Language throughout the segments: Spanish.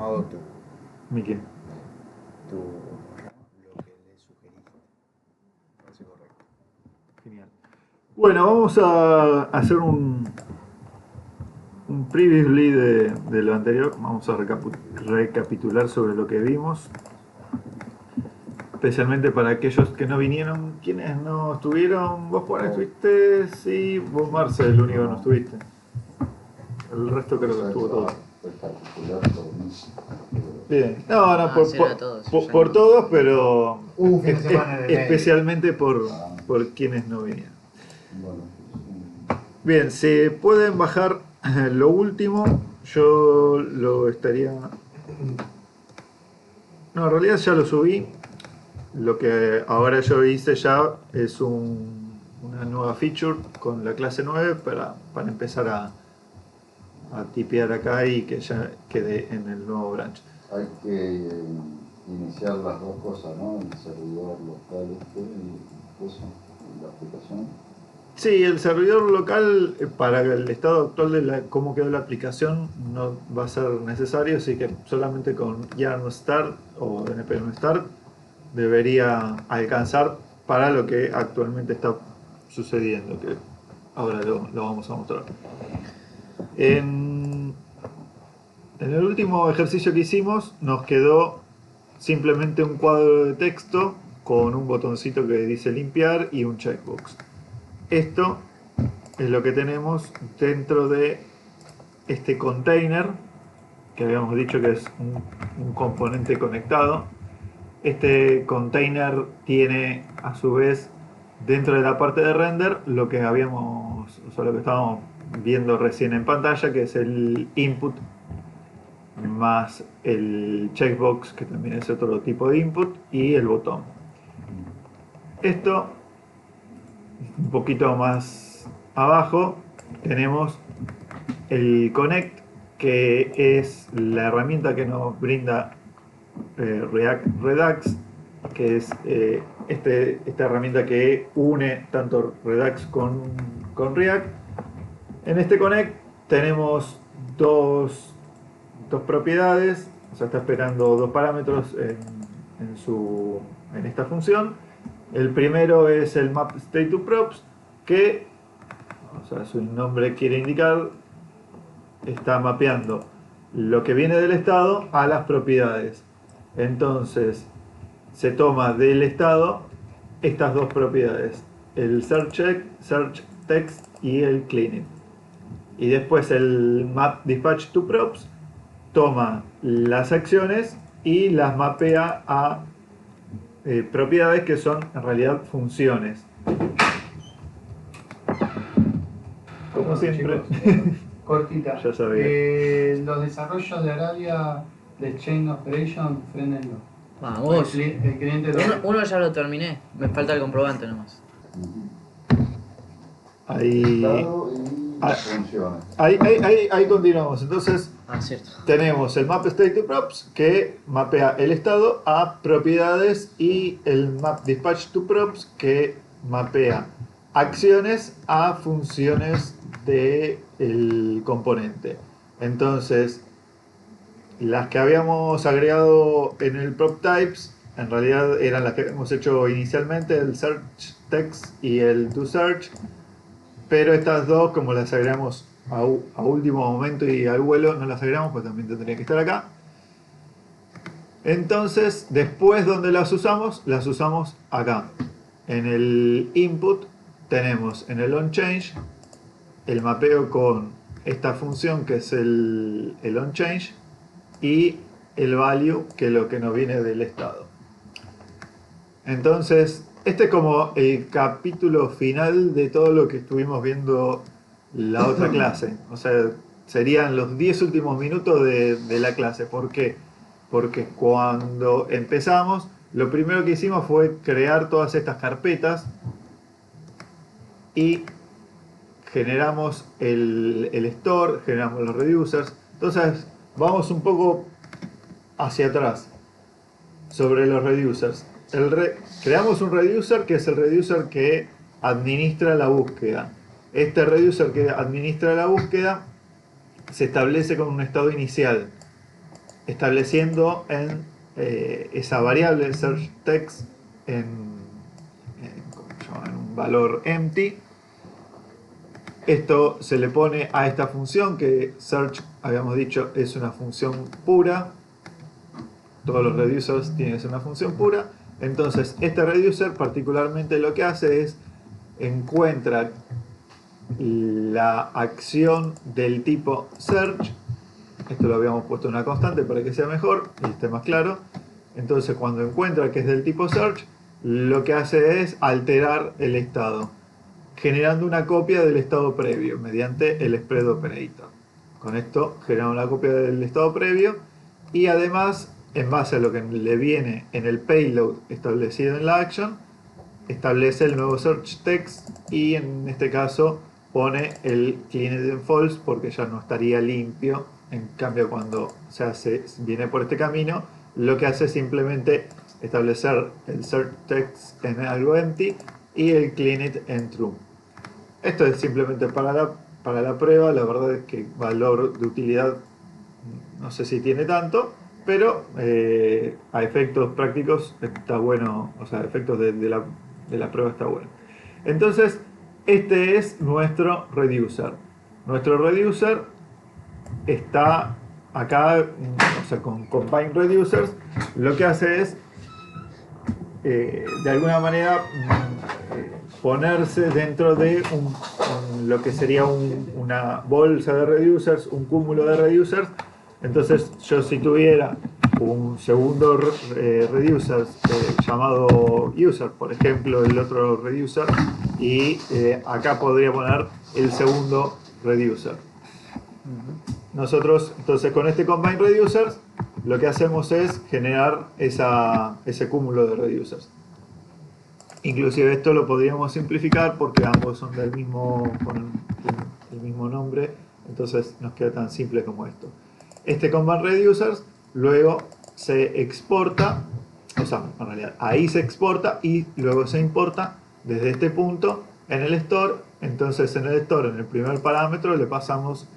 modo tu, Miki. lo que le sugeriste. Me parece correcto. Genial. Bueno, vamos a hacer un previously de lo anterior. Vamos a recapitular sobre lo que vimos. Especialmente para aquellos que no vinieron, quienes no estuvieron. ¿Vos, Juan, estuviste? Sí, vos, Marce, el único que no estuviste. El resto creo que estuvo todo. Bien. No, por todos, pero Un fin de semana de medio. especialmente por quienes no vinieron. Bien, se pueden bajar lo último. Yo lo estaría... No, en realidad ya lo subí. Lo que ahora yo hice ya es una nueva feature con la clase 9 para empezar a tipear acá y que ya quede en el nuevo branch. Hay que iniciar las dos cosas, ¿no? El servidor local y eso, la aplicación. Sí, el servidor local para el estado actual de cómo quedó la aplicación no va a ser necesario, así que solamente con yarn start o npm start debería alcanzar para lo que actualmente está sucediendo, que ahora lo vamos a mostrar. En el último ejercicio que hicimos nos quedó simplemente un cuadro de texto con un botoncito que dice limpiar y un checkbox. Esto es lo que tenemos dentro de este container que habíamos dicho que es un componente conectado. Este container tiene a su vez dentro de la parte de render lo que lo que estábamos viendo recién en pantalla, que es el input más el checkbox, que también es otro tipo de input, y el botón. Esto, un poquito más abajo, tenemos el connect, que es la herramienta que nos brinda React Redux, que es esta herramienta que une tanto Redux con React. En este connect tenemos dos propiedades, o sea, está esperando dos parámetros en esta función. El primero es el map state to props, que, o sea, su nombre quiere indicar, está mapeando lo que viene del estado a las propiedades. Entonces se toma del estado estas dos propiedades, el search text y el cleaning. Y después el map dispatch to props toma las acciones y las mapea a propiedades que son en realidad funciones. Como siempre. Cortita. Ya sabía. Los desarrollos de Arabia de Chain Operation, frenenlo. Vamos. El cliente Uno ya lo terminé, me falta el comprobante nomás. Ahí Funciona. Ahí continuamos. Entonces Cierto. tenemos el map state to props que mapea el estado a propiedades y el map dispatch to props que mapea acciones a funciones del componente. Entonces las que habíamos agregado en el prop types en realidad eran las que hemos hecho inicialmente, el search text y el to search. Pero estas dos, como las agregamos a último momento y al vuelo, no las agregamos, pues también tendría que estar acá. Entonces, después donde las usamos acá. En el input tenemos en el onChange el mapeo con esta función que es el onChange y el value, que es lo que nos viene del estado. Entonces, este es como el capítulo final de todo lo que estuvimos viendo la otra clase. O sea, serían los 10 últimos minutos de la clase. ¿Por qué? Porque cuando empezamos, lo primero que hicimos fue crear todas estas carpetas y generamos el store, generamos los reducers. Entonces, vamos un poco hacia atrás sobre los reducers. Creamos un reducer que es el reducer que administra la búsqueda. Este reducer que administra la búsqueda se establece con un estado inicial. estableciendo en esa variable search text ¿cómo se llama? En un valor empty. Esto se le pone a esta función que search, habíamos dicho, es una función pura. Todos los reducers tienen que ser una función pura. Entonces este reducer particularmente lo que hace es encuentra la acción del tipo search. Esto lo habíamos puesto en una constante para que sea mejor y esté más claro. Entonces cuando encuentra que es del tipo search, lo que hace es alterar el estado, generando una copia del estado previo mediante el spread operator. Con esto generamos una copia del estado previo y además, en base a lo que le viene en el payload establecido en la action, establece el nuevo search text y en este caso pone el cleaned en false porque ya no estaría limpio. En cambio, cuando viene por este camino, lo que hace es simplemente establecer el search text en algo empty y el cleaned en true. Esto es simplemente para la prueba. La verdad es que valor de utilidad no sé si tiene tanto, pero a efectos prácticos está bueno, o sea, a efectos de la prueba está bueno. Entonces, este es nuestro reducer. Nuestro reducer está acá, o sea, con Combine Reducers, lo que hace es, de alguna manera, ponerse dentro de lo que sería una bolsa de reducers, un cúmulo de reducers. Entonces, yo si tuviera un segundo reducer llamado user, por ejemplo, el otro reducer, y acá podría poner el segundo reducer. Nosotros, entonces, con este Combine Reducers, lo que hacemos es generar ese cúmulo de reducers. Inclusive esto lo podríamos simplificar porque ambos son del mismo, con el mismo nombre, entonces nos queda tan simple como esto. Este Combine Reducers luego se exporta, o sea, en realidad ahí se exporta y luego se importa desde este punto en el store. Entonces en el store, en el primer parámetro, le pasamos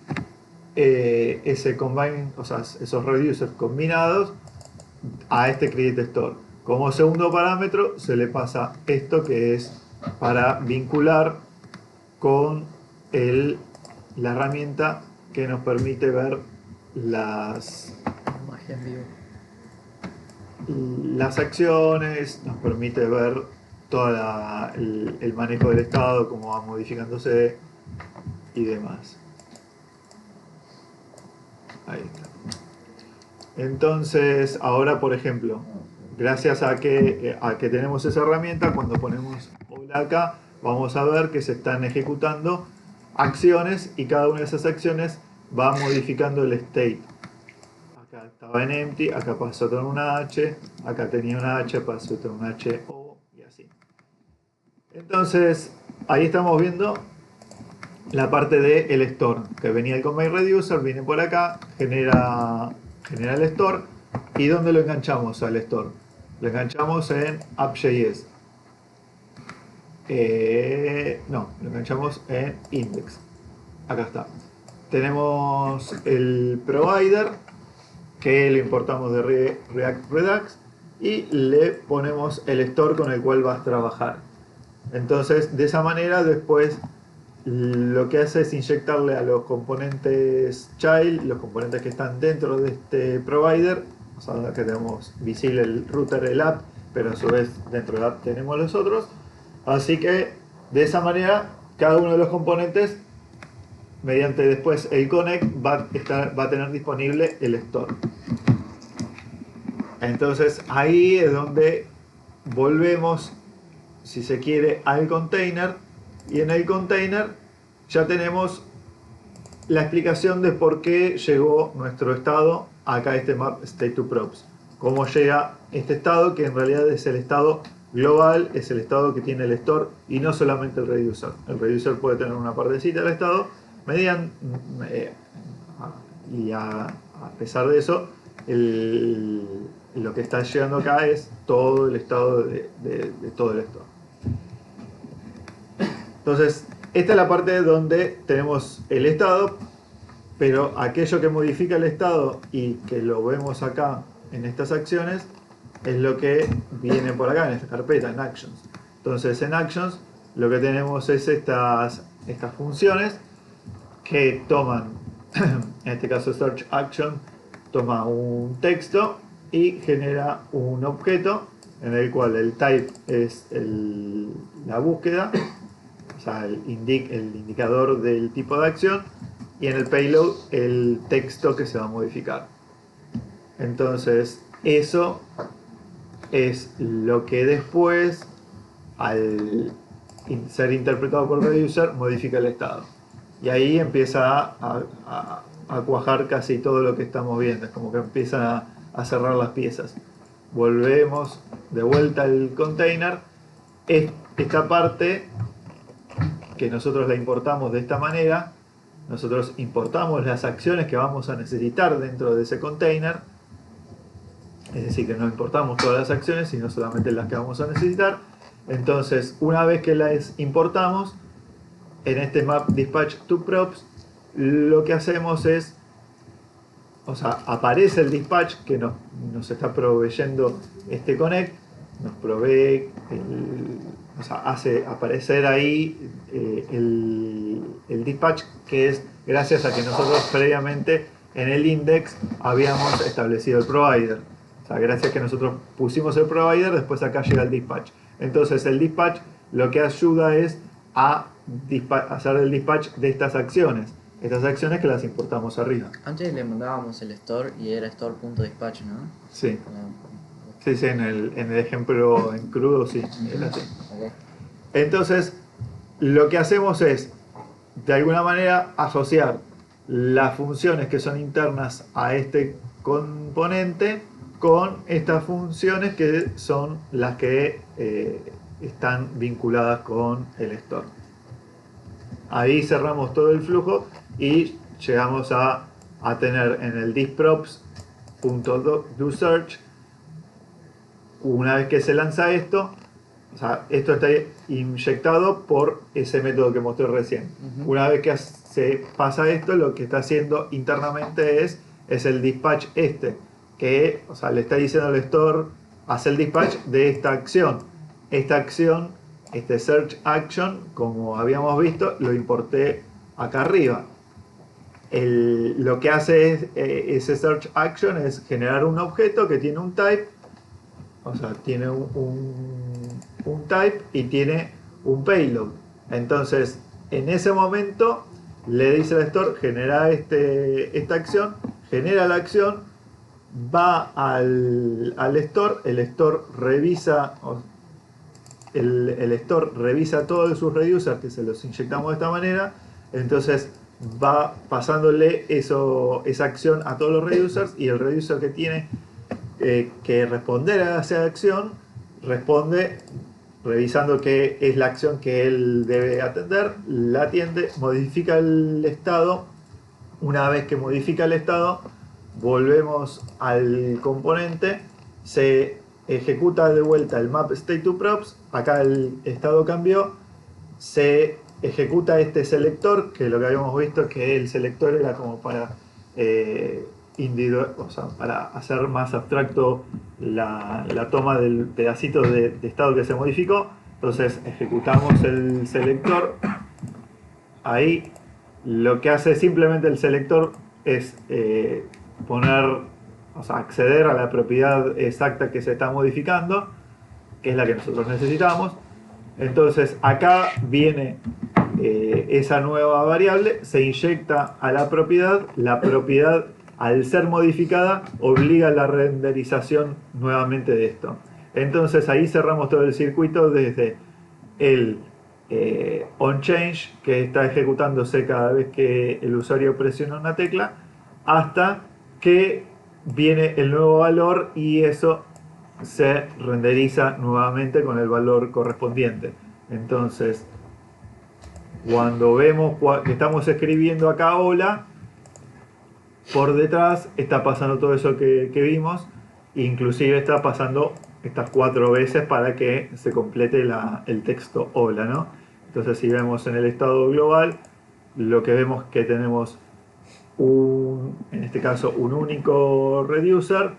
ese combine, o sea, esos reducers combinados a este create store. Como segundo parámetro se le pasa esto que es para vincular con la herramienta que nos permite ver las acciones, nos permite ver todo el manejo del estado, cómo va modificándose y demás. Ahí está. Entonces, ahora por ejemplo, gracias a que tenemos esa herramienta, cuando ponemos hola acá, vamos a ver que se están ejecutando acciones y cada una de esas acciones va modificando el state. Acá estaba en empty, acá pasó a tener una H, acá tenía una H, pasó a tener una H, O y así. Entonces, ahí estamos viendo la parte del store, que venía el Combine Reducer, viene por acá, genera el store. ¿Y dónde lo enganchamos al store? Lo enganchamos en app.js. No, lo enganchamos en index. Acá está. Tenemos el provider, que lo importamos de React Redux, y le ponemos el store con el cual vas a trabajar. Entonces, de esa manera, después lo que hace es inyectarle a los componentes child, los componentes que están dentro de este provider. O sea, acá tenemos visible el router, el app, pero a su vez dentro del app tenemos los otros. Así que de esa manera cada uno de los componentes, mediante después el connect, va a tener disponible el store. Entonces ahí es donde volvemos, si se quiere, al container, y en el container ya tenemos la explicación de por qué llegó nuestro estado acá, este map state to props. Cómo llega este estado, que en realidad es el estado global, es el estado que tiene el store y no solamente el reducer. El reducer puede tener una partecita del estado, y a pesar de eso, lo que está llegando acá es todo el estado de todo el store. Entonces, esta es la parte donde tenemos el estado, pero aquello que modifica el estado y que lo vemos acá en estas acciones es lo que viene por acá en esta carpeta, en Actions. Entonces en Actions lo que tenemos es estas funciones que toman, en este caso Search Action, toma un texto y genera un objeto en el cual el type es la búsqueda, o sea, el indicador del tipo de acción, y en el payload el texto que se va a modificar. Entonces eso es lo que después, al ser interpretado por el reducer, modifica el estado. Y ahí empieza a cuajar casi todo lo que estamos viendo. Es como que empiezan a cerrar las piezas. Volvemos de vuelta al container. Esta parte que nosotros la importamos de esta manera, nosotros importamos las acciones que vamos a necesitar dentro de ese container. Es decir, que no importamos todas las acciones, sino solamente las que vamos a necesitar. Entonces, una vez que las importamos, en este map dispatch to props, lo que hacemos es, o sea, aparece el dispatch que nos está proveyendo este connect, nos provee, o sea, hace aparecer ahí el dispatch, que es gracias a que nosotros previamente en el index habíamos establecido el provider. O sea, gracias a que nosotros pusimos el provider, después acá llega el dispatch. Entonces el dispatch lo que ayuda es a hacer el dispatch de estas acciones que las importamos arriba. Antes le mandábamos el store y era store.dispatch, ¿no? Sí, sí, en el ejemplo en crudo sí, era así. Okay. Entonces, lo que hacemos es, de alguna manera, asociar las funciones que son internas a este componente con estas funciones que son las que están vinculadas con el store. Ahí cerramos todo el flujo y llegamos a tener en el thisprops.doSearch, una vez que se lanza esto, o sea, esto está inyectado por ese método que mostré recién. Una vez que se pasa esto, lo que está haciendo internamente es el dispatch que, o sea, le está diciendo al store, hace el dispatch de esta acción. Esta acción, este search action, como habíamos visto, lo importé acá arriba. Lo que hace ese search action es generar un objeto que tiene un type, o sea, tiene un type y tiene un payload. Entonces, en ese momento, le dice al store, genera esta acción, genera la acción, va al store, el store revisa todos sus reducers que se los inyectamos de esta manera, entonces va pasándole esa acción a todos los reducers, y el reducer que tiene que responder a esa acción responde revisando qué es la acción que él debe atender, la atiende, modifica el estado. Una vez que modifica el estado, volvemos al componente, se ejecuta de vuelta el map state to props, acá el estado cambió, se ejecuta este selector, que lo que habíamos visto que el selector era como para o sea, para hacer más abstracto la toma del pedacito de estado que se modificó. Entonces ejecutamos el selector. Ahí lo que hace simplemente el selector es o sea, acceder a la propiedad exacta que se está modificando, que es la que nosotros necesitamos. Entonces acá viene esa nueva variable, se inyecta a la propiedad al ser modificada obliga a la renderización nuevamente de esto. Entonces ahí cerramos todo el circuito desde el onChange, que está ejecutándose cada vez que el usuario presiona una tecla, hasta que viene el nuevo valor y eso se renderiza nuevamente con el valor correspondiente. Entonces, cuando vemos que estamos escribiendo acá hola, por detrás está pasando todo eso que vimos, inclusive está pasando estas 4 veces para que se complete el texto hola, ¿no? Entonces, si vemos en el estado global, lo que vemos que tenemos en este caso un único reducer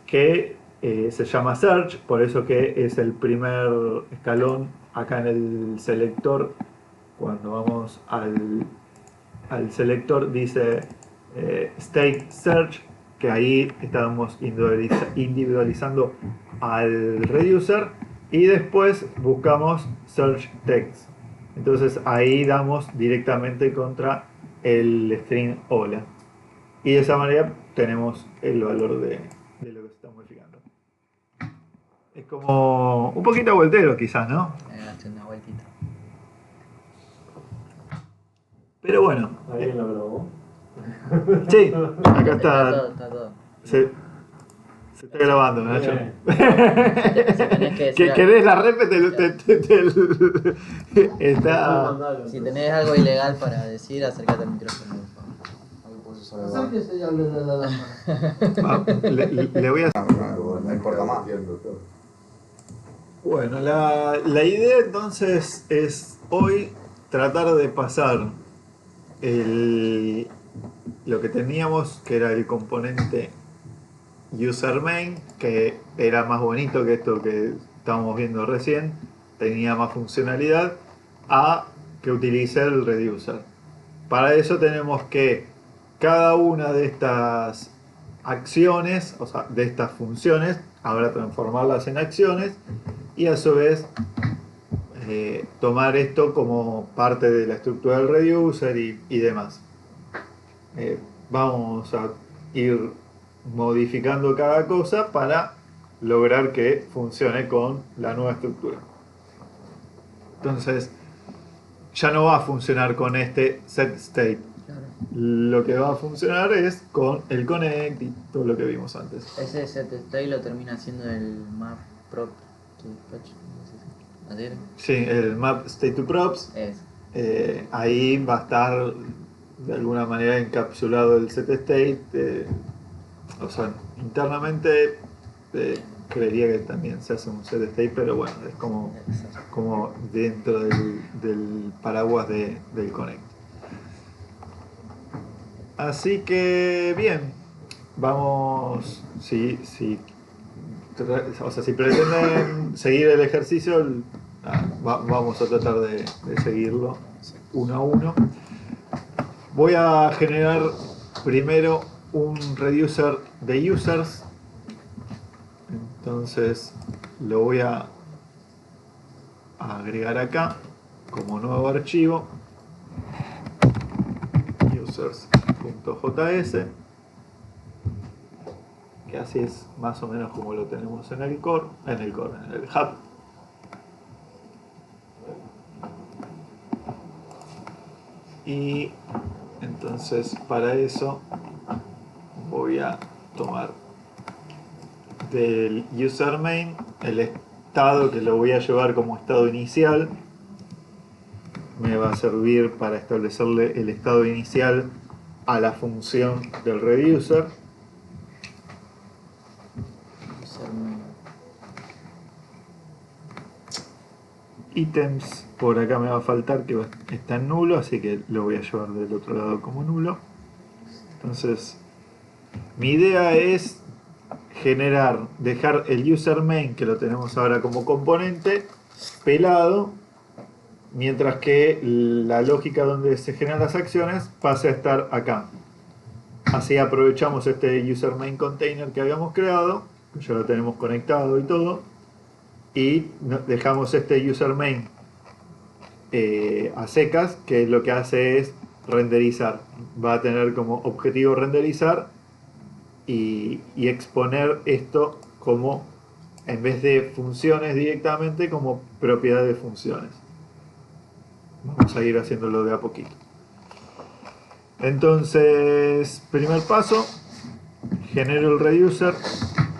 que se llama search, por eso que es el primer escalón acá en el selector. Cuando vamos al selector dice state search, que ahí estamos individualizando al reducer, y después buscamos search text. Entonces ahí damos directamente contra el string hola, y de esa manera tenemos el valor de lo que se está modificando. Es como un poquito voltero quizás, ¿no? Hace una vueltita. Pero bueno, ¿Alguien lo grabó? sí, acá Está está. todo, está todo. Se está grabando, Nacho. Si tenés que decir ¿Querés la rep? Está. Si tenés algo ilegal para decir, acércate al micrófono, por favor. Acérquese y hable de la lámpara. Le voy a. No importa más. Bueno, la idea entonces es hoy tratar de pasar lo que teníamos, que era el componente user main, que era más bonito que esto que estábamos viendo recién, tenía más funcionalidad, a que utilice el reducer. Para eso tenemos que cada una de estas acciones, o sea, de estas funciones, ahora transformarlas en acciones, y a su vez tomar esto como parte de la estructura del reducer y demás. Vamos a ir modificando cada cosa para lograr que funcione con la nueva estructura. Entonces, ya no va a funcionar con este set state. Claro. Lo que va a funcionar es con el connect y todo lo que vimos antes. Ese set state lo termina haciendo el map prop to dispatch. ¿Así era? Sí, el map state to props. Es. Ahí va a estar de alguna manera encapsulado el set state. O sea, internamente creería que también se hace un set state, pero bueno, es como dentro del paraguas del connect. Así que bien, vamos, si pretenden seguir el ejercicio, vamos a tratar de seguirlo uno a uno. Voy a generar primero un reducer de users, entonces lo voy a agregar acá como nuevo archivo, users.js, que así es más o menos como lo tenemos en el core, en el hub. Y entonces para eso voy a tomar del user main el estado, que lo voy a llevar como estado inicial. Me va a servir para establecerle el estado inicial a la función del reducer. Ítems, por acá me va a faltar, que está en nulo, así que lo voy a llevar del otro lado como nulo. Entonces, mi idea es dejar el user main, que lo tenemos ahora como componente, pelado, mientras que la lógica donde se generan las acciones pase a estar acá. Así aprovechamos este user main container que habíamos creado, que ya lo tenemos conectado y todo, y dejamos este user main a secas, que lo que hace es renderizar. Va a tener como objetivo renderizar y exponer esto como, en vez de funciones directamente, como propiedad de funciones. Vamos a ir haciéndolo de a poquito. Entonces, primer paso, genero el reducer,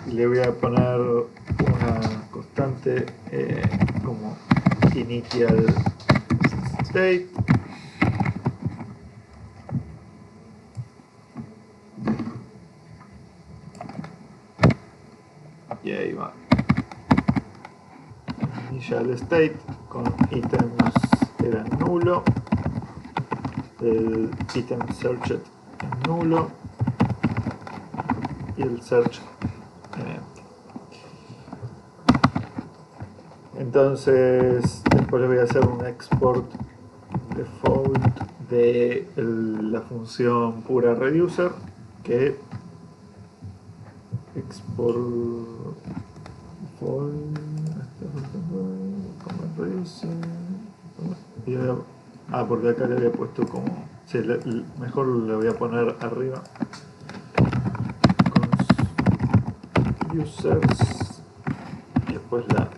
le voy a poner una constante como initial state. Y ahí va. Initial state con ítems era nulo. El item searched nulo y el search en empty. Entonces después le voy a hacer un export default de la función pura reducer, que export default como reducer, porque acá le había puesto como, sí, mejor le voy a poner arriba con users y después la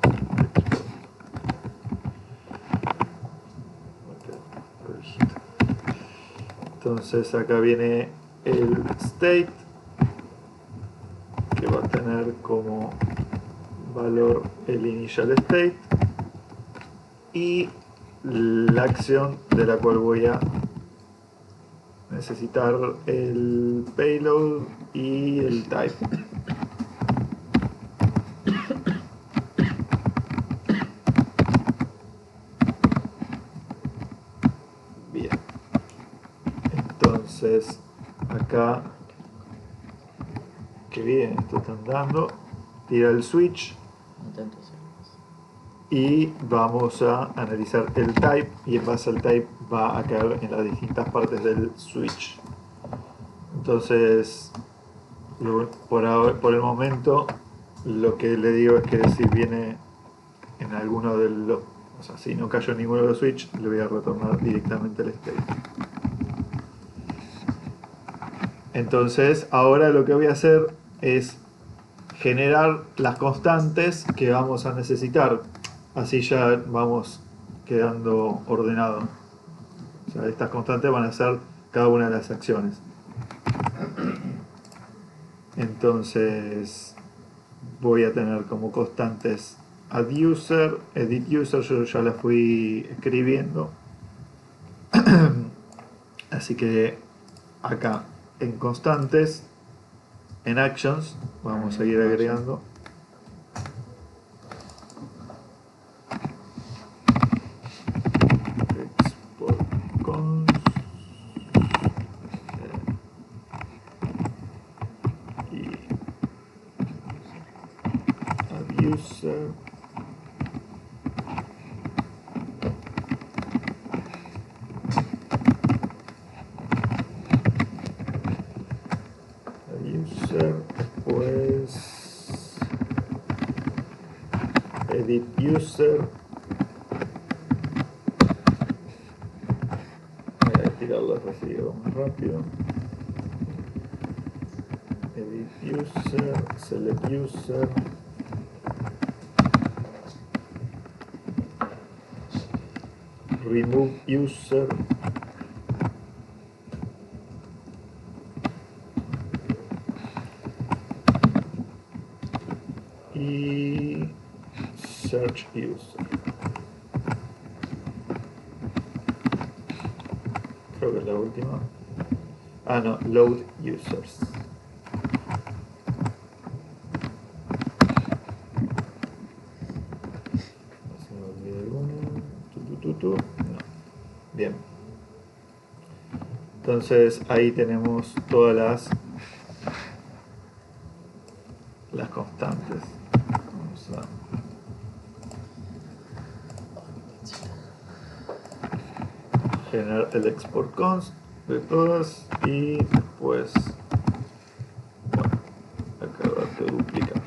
entonces acá viene el state, que va a tener como valor el initial state y la acción de la cual voy a necesitar el payload y el type. Bien, entonces acá, que bien, esto está andando, tira el switch No tanto segundos. y vamos a analizar el type, y en base al type va a caer en las distintas partes del switch. Entonces por el momento lo que le digo es que si viene en alguno de los, o sea, si no cayó en ninguno de los switch, le voy a retornar directamente el state. Entonces ahora lo que voy a hacer es generar las constantes que vamos a necesitar, así ya vamos quedando ordenado. O sea, estas constantes van a ser cada una de las acciones. Entonces voy a tener como constantes add user, edit user, yo ya la fui escribiendo. Así que acá en constantes, en actions, vamos a ir agregando export const y add user, después edit user, voy a tirarlo así más rápido, edit user, select user, remove user, y search user. Creo que es la última. Ah, no, load users. No se me olvida alguno. No. Bien. Entonces ahí tenemos todas las constantes. Vamos a generar el export const de todas y después, bueno, acabar de duplicarlas.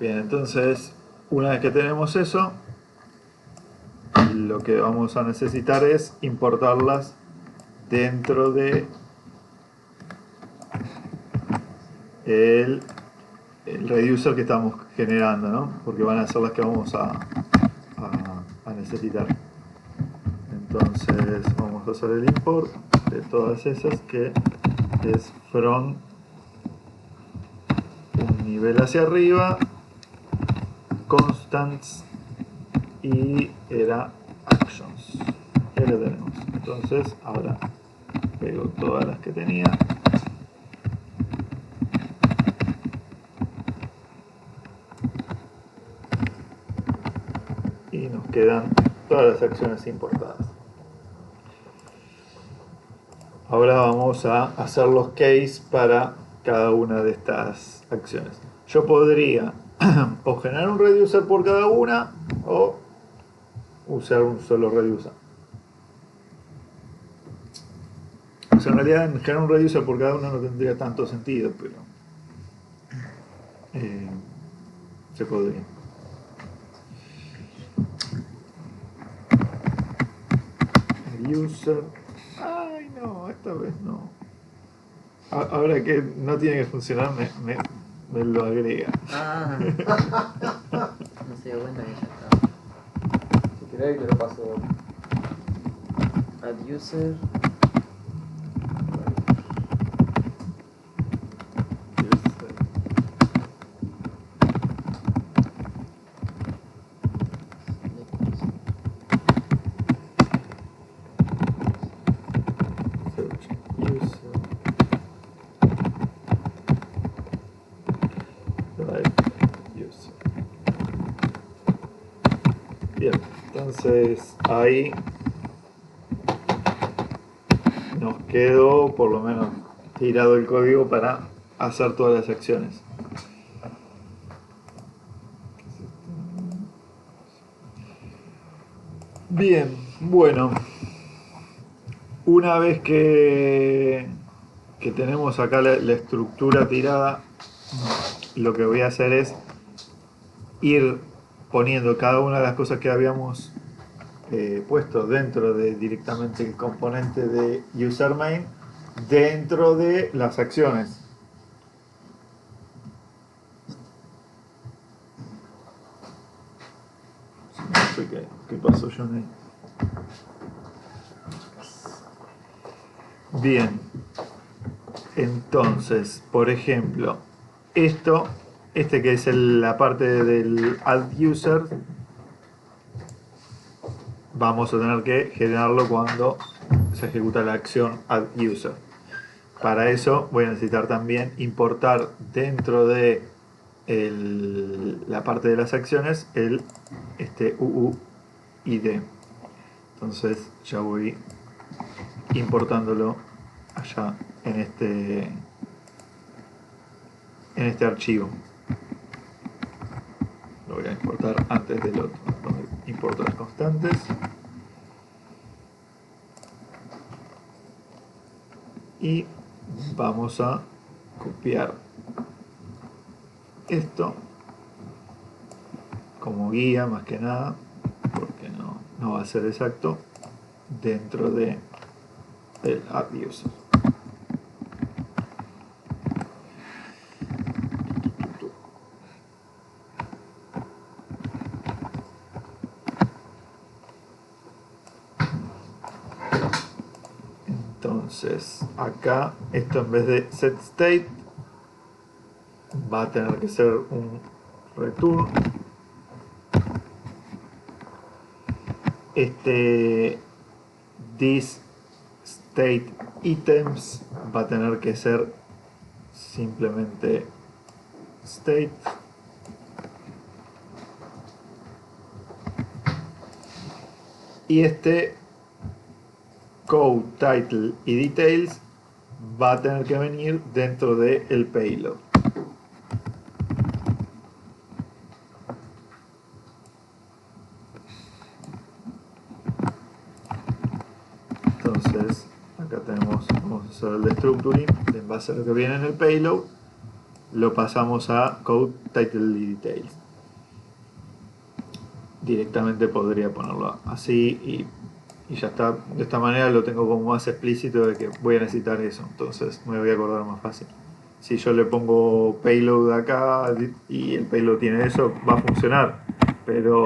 Bien, entonces una vez que tenemos eso, lo que vamos a necesitar es importarlas dentro de el reducer que estamos generando, ¿no? Porque van a ser las que vamos a necesitar. Entonces vamos a hacer el import de todas esas, que es from nivel hacia arriba, constants, y era actions. Ya lo tenemos. Entonces ahora pego todas las que tenía. Y nos quedan todas las acciones importadas. Ahora vamos a hacer los case para cada una de estas acciones. Yo podría o generar un reducer por cada una o usar un solo reducer. O sea, en realidad generar un reducer por cada una no tendría tanto sentido, pero se podría. User. Ay, no, esta vez no. Ahora que no tiene que funcionar, me lo agrega. Ah, no se dio cuenta que ya estaba. Si querés, te lo paso. Add user. Bien, entonces ahí nos quedó por lo menos tirado el código para hacer todas las acciones. Bien, bueno, una vez que tenemos acá la estructura tirada, lo que voy a hacer es ir poniendo cada una de las cosas que habíamos puesto dentro de directamente el componente de userMain dentro de las acciones. No sé qué pasó, Johnny. Bien, entonces, por ejemplo, este que es la parte del add user, vamos a tener que generarlo cuando se ejecuta la acción add user. Para eso voy a necesitar también importar dentro de la parte de las acciones este UUID. Entonces ya voy importándolo allá en este archivo. Lo voy a importar antes del otro, donde importo las constantes. Y vamos a copiar esto como guía más que nada, porque no va a ser exacto, dentro de el add user. Entonces acá esto en vez de setState va a tener que ser un return. Este this state items va a tener que ser simplemente state. Y este code, title y details va a tener que venir dentro del payload. Entonces acá vamos a hacer el destructuring en base a lo que viene en el payload, lo pasamos a code, title y details. Directamente podría ponerlo así y ya está. De esta manera lo tengo como más explícito de que voy a necesitar eso, entonces me voy a acordar más fácil. Si yo le pongo payload acá y el payload tiene eso, va a funcionar, pero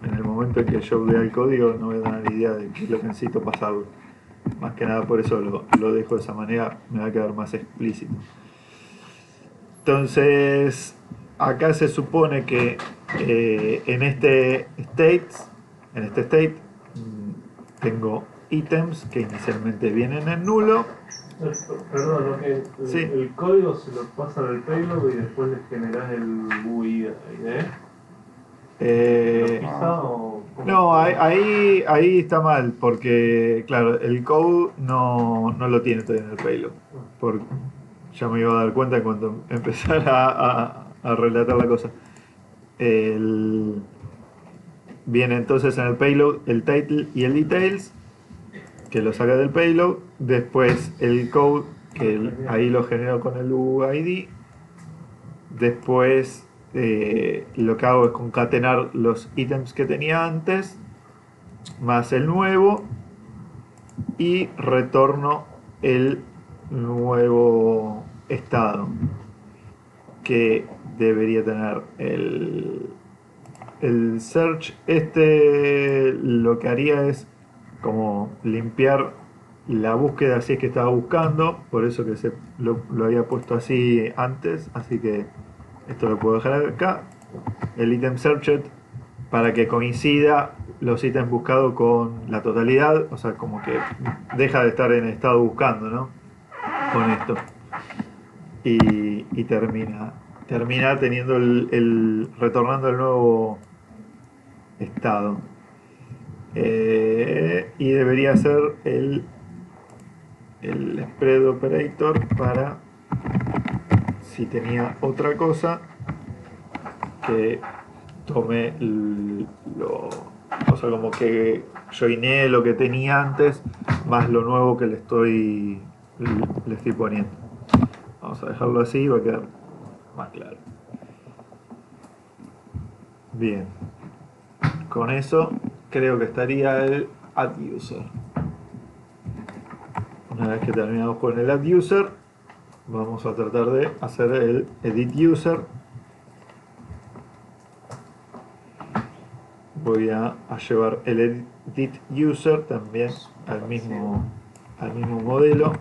en el momento en que yo vea el código no voy a tener idea de qué es lo que necesito pasarlo. Más que nada por eso lo dejo de esa manera, me va a quedar más explícito. Entonces acá se supone que en este state tengo ítems que inicialmente vienen en nulo. Perdón, ¿no? Que Sí. el código se lo pasa al payload y después le generás el GUI ID. ¿Lo pisa o cómo? No, ahí está mal, porque claro, el code no lo tiene todavía en el payload. Ya me iba a dar cuenta cuando empezara a relatar la cosa. Viene entonces en el payload el title y el details, que lo saca del payload. Después el code, que ahí lo genero con el UID. Después lo que hago es concatenar los ítems que tenía antes más el nuevo y retorno el nuevo estado que debería tener el search. Lo que haría es como limpiar la búsqueda si es que estaba buscando, por eso que lo había puesto así antes, así que esto lo puedo dejar acá, el item searched, para que coincida los ítems buscados con la totalidad, o sea, como que deja de estar en estado buscando, ¿no? Con esto. Y termina teniendo retornando el nuevo estado. Y debería ser el spread operator para si tenía otra cosa que tome o sea, como que joiné lo que tenía antes más lo nuevo que le estoy poniendo. Vamos a dejarlo así, va a quedar más claro. Bien, con eso creo que estaría el add user. Una vez que terminamos con el add user, vamos a tratar de hacer el edit user. Voy a llevar el edit user también al mismo modelo.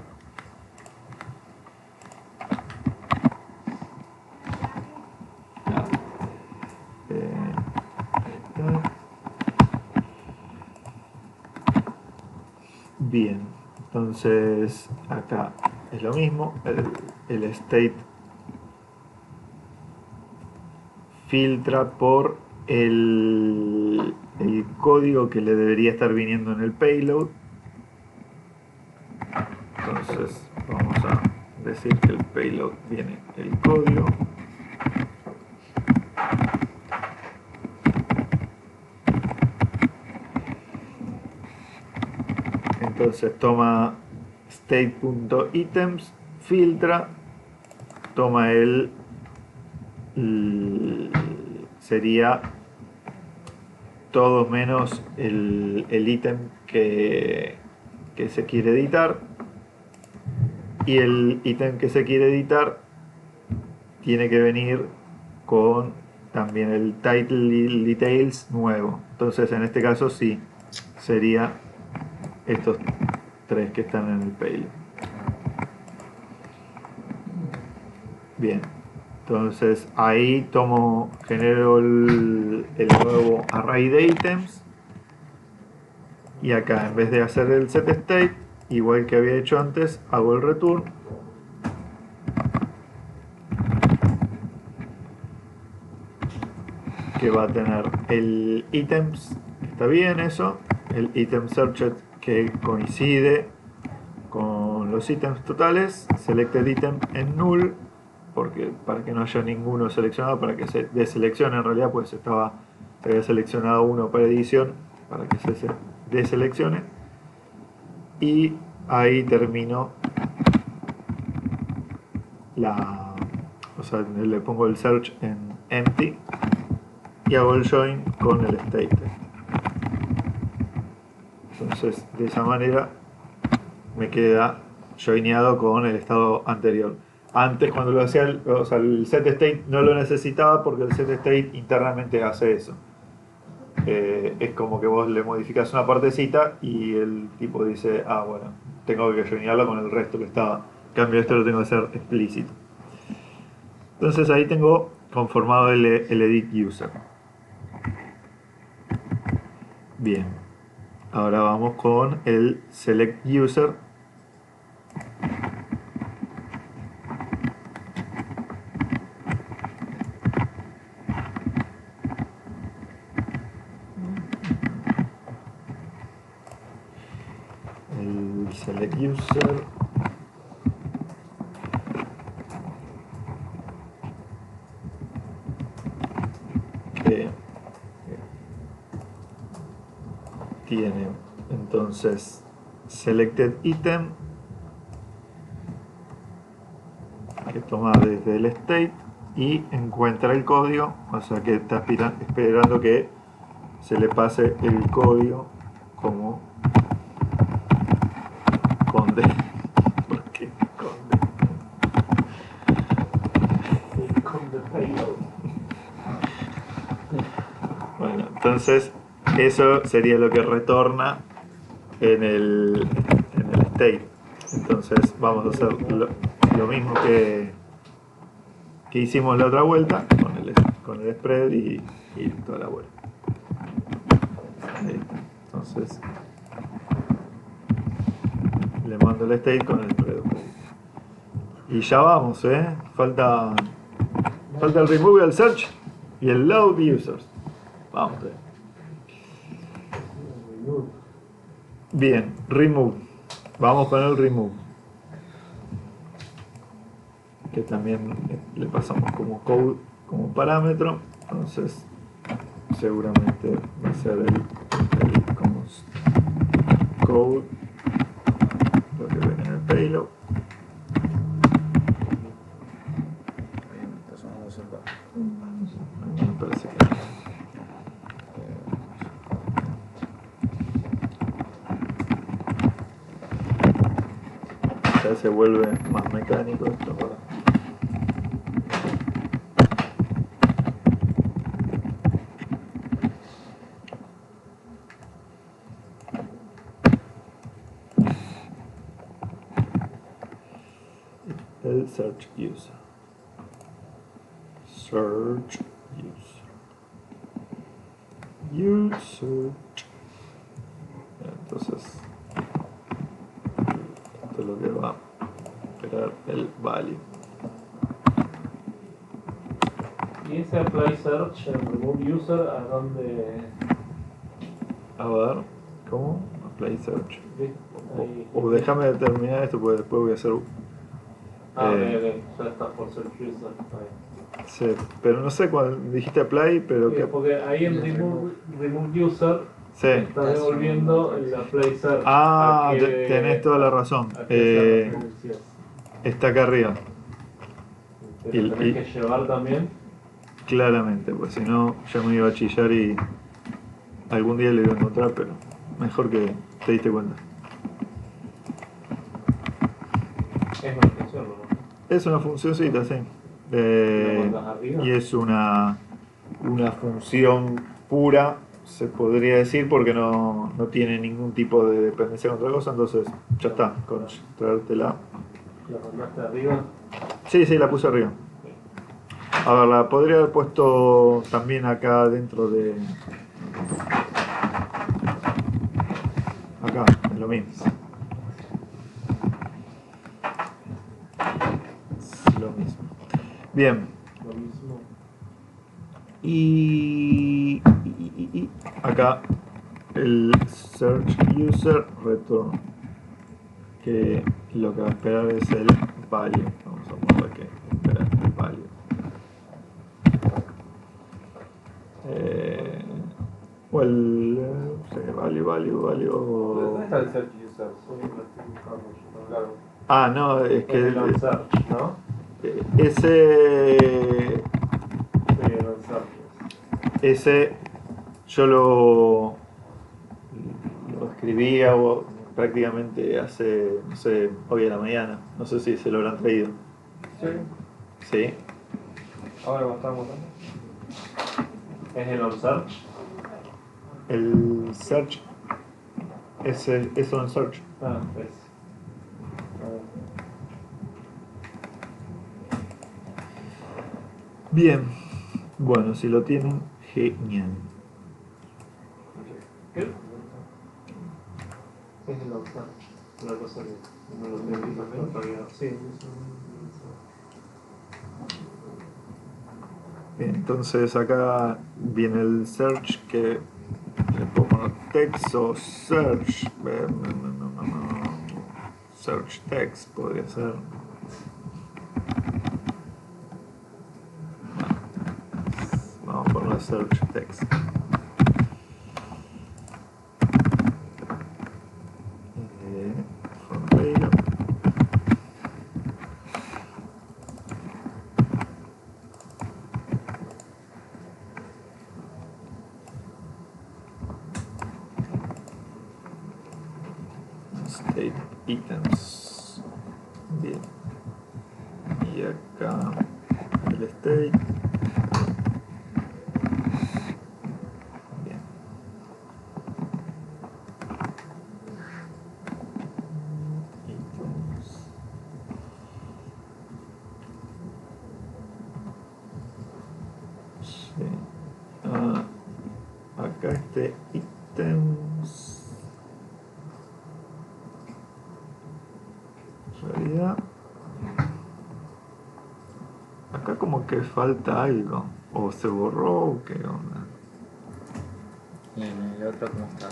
Bien, entonces acá es lo mismo, el state filtra por el código que le debería estar viniendo en el payload. Entonces vamos a decir que el payload viene el código. Entonces toma state.items, filtra, toma sería todo menos el ítem que se quiere editar, y el ítem que se quiere editar tiene que venir con también el title y details nuevo. Entonces en este caso sí sería estos tres que están en el payload. Bien, entonces ahí genero el nuevo array de ítems, y acá en vez de hacer el set state, igual que había hecho antes, hago el return. Que va a tener el items, está bien eso, el item searched que coincide con los ítems totales, selected item en null, porque para que no haya ninguno seleccionado, para que se deseleccione en realidad, pues se había seleccionado uno para edición, para que se deseleccione, y ahí termino o sea, le pongo el search en empty y hago el join con el state. Entonces de esa manera me queda joineado con el estado anterior. Antes, cuando lo hacía, o sea, el set state no lo necesitaba, porque el set state internamente hace eso. Es como que vos le modificás una partecita y el tipo dice, ah, bueno, tengo que joinearlo con el resto que estaba. En cambio, esto lo tengo que hacer explícito. Entonces ahí tengo conformado el edit user. Bien, ahora vamos con el select user. El select user que tiene entonces selected item que toma desde el state y encuentra el código, o sea que está esperando que se le pase el código como conde. ¿Por qué conde? Con the payload. Bueno, entonces eso sería lo que retorna en el state. Entonces vamos a hacer lo mismo que hicimos la otra vuelta con el spread y toda la vuelta. Ahí está. Entonces le mando el state con el spread. Y ya vamos, falta el remove, el search y el load users. Vamos. Bien, remove. Vamos con el remove. Que también le pasamos como code, como parámetro. Entonces, seguramente va a ser el como code, lo que ven en el payload. Ahí me está sonando el celular. A mí me parece que no. Ya se vuelve más mecánico esto ahora. El search user. Search user. User. Entonces, esto es lo que va a esperar el value. Y ese apply search, el remove user, ¿a dónde? A ver, ¿cómo? Apply search. Ahí. O déjame terminar esto porque después voy a hacer. Ok, ya está por search user. Ahí. Sí, pero no sé cuando dijiste apply, pero Sí, que. porque ahí en remove user Sí. está devolviendo el apply search. Ah, a que- tenés toda la razón. a que hacer referencias. Está acá arriba, Pero y- tenés que llevar también. claramente, pues si no ya me iba a chillar y algún día le iba a encontrar, pero mejor que te diste cuenta. Es una función, ¿no? Es una funcioncita, sí. ¿Lo mandas arriba? Y es una función pura, se podría decir, porque no tiene ningún tipo de dependencia con otra cosa, entonces ya está, con traértela. ¿Lo mandaste arriba? Sí, la puse arriba. A ver, la podría haber puesto también acá dentro de... Acá, es lo mismo. Es lo mismo. Bien. Lo mismo. Y acá el search user return, que lo que va a esperar es el value. Vamos a poner que espera el value. O el value. ¿Dónde está el search user? Lo estoy buscando, yo, claro. Ah, no, es Es que el on search, ¿no? ese Sí, el on search. Ese yo lo escribía prácticamente hace, no sé, hoy a la mañana. No sé si se lo habrán traído. Sí. Sí. Ahora lo estamos dando. ¿Es el on search? El search es on search. Ah, es. Bien, bueno, si lo tienen, genial. ¿Qué? Es el autor. Una cosa que no lo tengo todavía. Sí, Bien, entonces acá viene el search que le puedo poner text o search. Search text podría ser. Vamos a poner search text. From payload. State items. Bien. Y acá el state. Bien. Items. Sí. Acá este items. En realidad, acá como que falta algo. O se borró o qué onda. Y en el otro, ¿cómo está?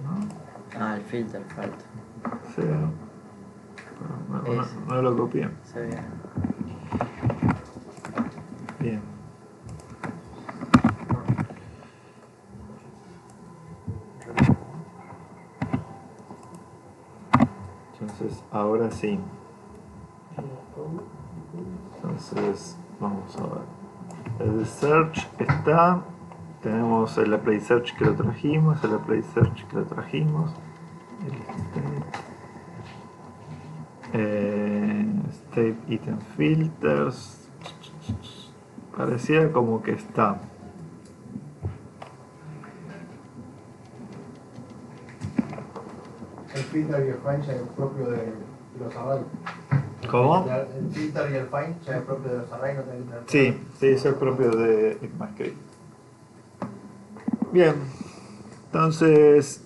¿No? Ah, el filter falta. Sí. Pero no lo copié. Se ve. Bien. Entonces, ahora sí. Entonces, vamos a ver. El search está. Tenemos el apply search que lo trajimos, el apply search que lo trajimos. State item filters. Parecía como que está. El filter y el find ya es propio de los arrays. ¿Cómo? El filter y el find ya es propio de los arrays, no tenés que tener Sí, problema. sí, eso es propio de ECMAScript. Bien, entonces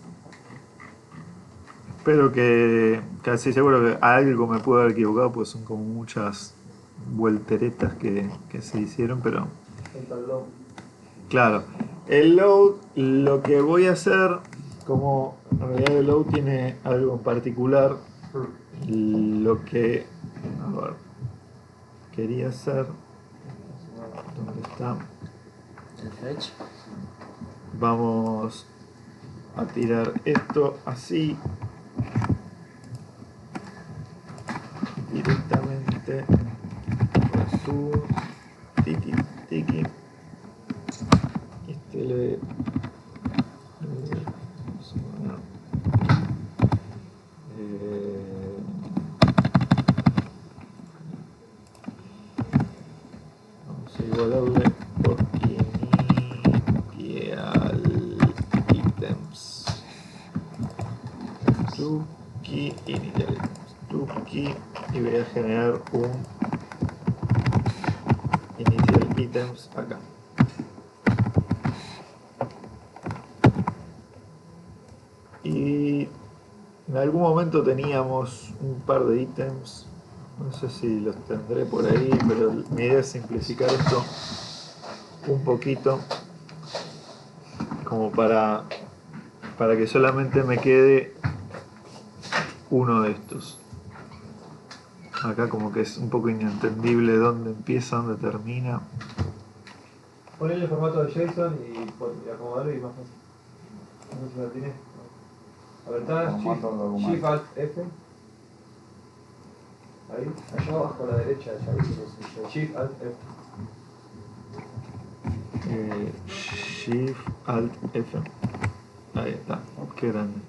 espero que casi seguro que algo me puedo haber equivocado, pues son como muchas vuelteretas que se hicieron, pero claro, el load, lo que voy a hacer, como en realidad el load tiene algo en particular, lo que, a ver, quería hacer, ¿dónde está? El fetch. Vamos a tirar esto así directamente su tiki tiki. Este le vamos a poner, vamos a igualarle por initial items. Tuki initial items. Tuki y voy a generar un initial items acá. Y en algún momento teníamos un par de ítems, no sé si los tendré por ahí, pero mi idea es simplificar esto un poquito, como para que solamente me quede uno de estos. Acá como que es un poco inentendible dónde empieza, dónde termina. Ponle el formato de JSON y acomodarlo y más fácil. No sé si lo tienes. A ver, está Formato de documento. Shift Alt F. Ahí, allá abajo a la derecha, ya dice Shift Alt F. Shift Alt F. Ahí está, qué grande.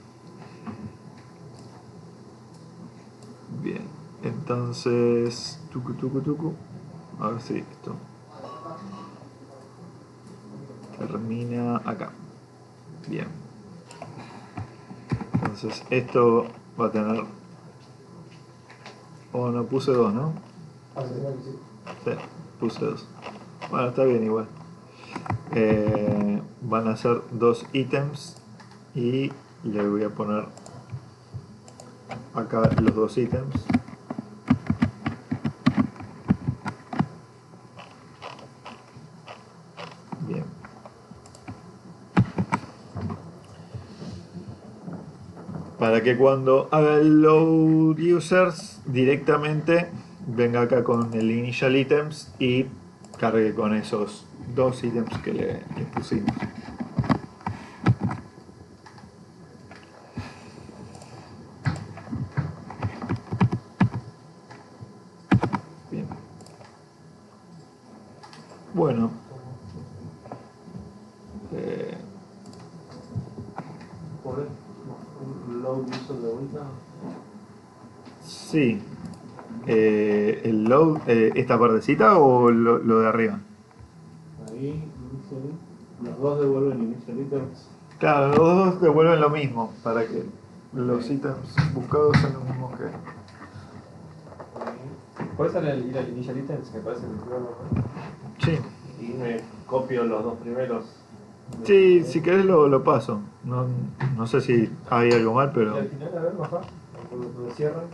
Bien, entonces tucu. A ver si esto termina acá. Bien. Entonces esto va a tener. Oh, no puse dos, ¿no? ¿verdad que sí? Sí, puse 2. Bueno, está bien igual. Van a ser 2 ítems y le voy a poner acá los 2 ítems. Bien. Para que cuando haga el load users directamente venga acá con el initial items y cargue con esos 2 ítems que le pusimos. Bien. Bueno. ¿Podés un load user de vuelta? Sí. El load, esta partecita o lo de arriba. Ahí, initial, los dos devuelven initial items. Claro, los dos devuelven lo mismo para que los ítems buscados sean los mismos que. ¿Puedes ir al initial items que parece el primer nombre? Sí. Y me copio los dos primeros. Sí, si querés lo paso. No sé si hay algo mal, Y pero. al final, a ver, baja, donde cierran.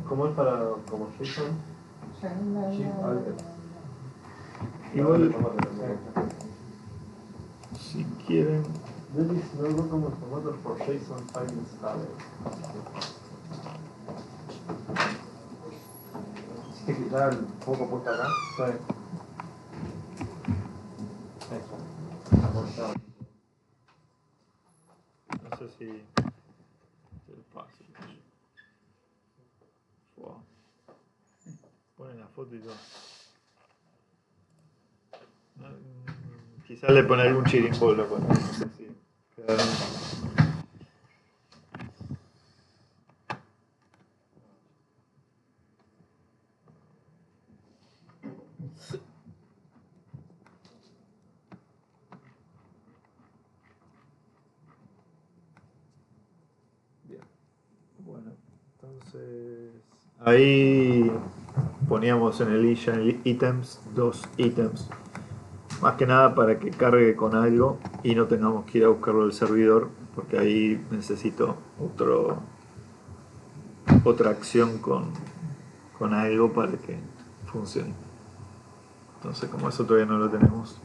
¿Cómo es para como JSON? Shift Alt. Igual, si quieren. There is no document formatter for JSON file installed. ¿Hiciste quitar el foco puesto acá? Sí. Eso. No sé si. Se lo paso. Wow. Ponen la foto y todo. Quizás le pone algún chirimbolo, pues, no sé si queda bien. Bien. Bueno, entonces ahí poníamos en el initial items 2 ítems. Más que nada para que cargue con algo y no tengamos que ir a buscarlo del servidor, porque ahí necesito otra acción con algo para que funcione. Entonces, como eso todavía no lo tenemos,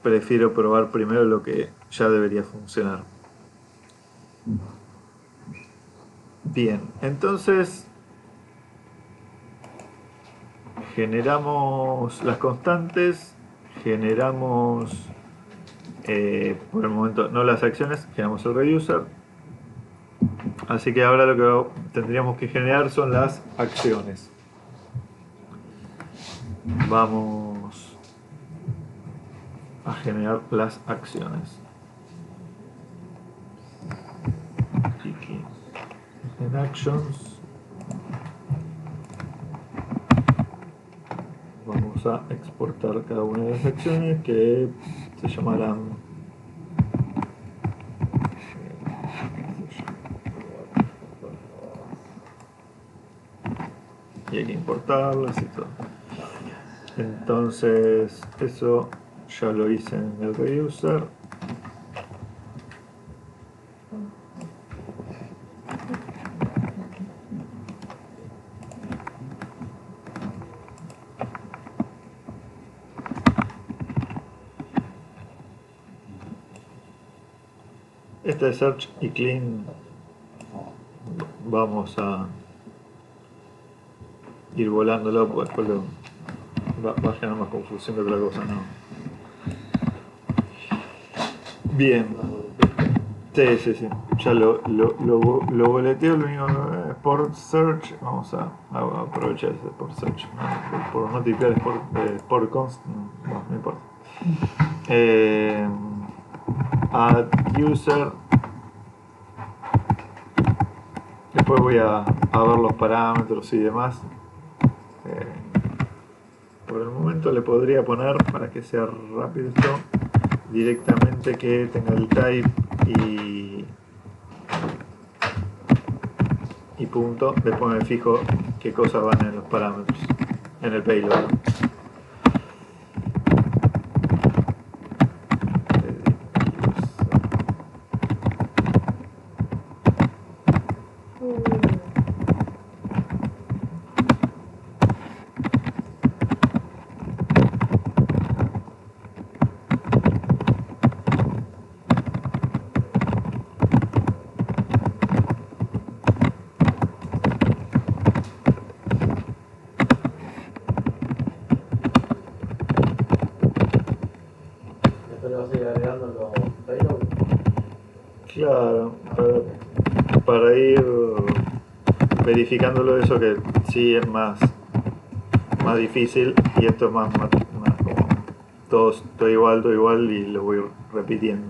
prefiero probar primero lo que ya debería funcionar. Bien, entonces generamos las constantes, generamos por el momento no las acciones, generamos el reducer. Así que ahora lo que tendríamos que generar son las acciones. Vamos a generar las acciones. Aquí en actions vamos a exportar cada una de las acciones que se llamarán y hay que importarlas y todo. Entonces eso ya lo hice en el reducer. Este search y clean vamos a ir volándolo, pues después va a generar más confusión que otra cosa, ¿no? Bien. Sí. Ya lo boleteo, lo único Sport Search. Vamos a aprovechar ese Sport Search. ¿No? Por no tipear Sport Const, no importa. Add User. Después voy a ver los parámetros y demás. Por el momento le podría poner, para que sea rápido esto, directamente que tenga el type y punto, después me fijo qué cosas van en los parámetros, en el payload. Después le vas a ir agregando los payloads. Claro, para ir verificándolo eso que sí es más difícil y esto es más como todo igual y lo voy repitiendo.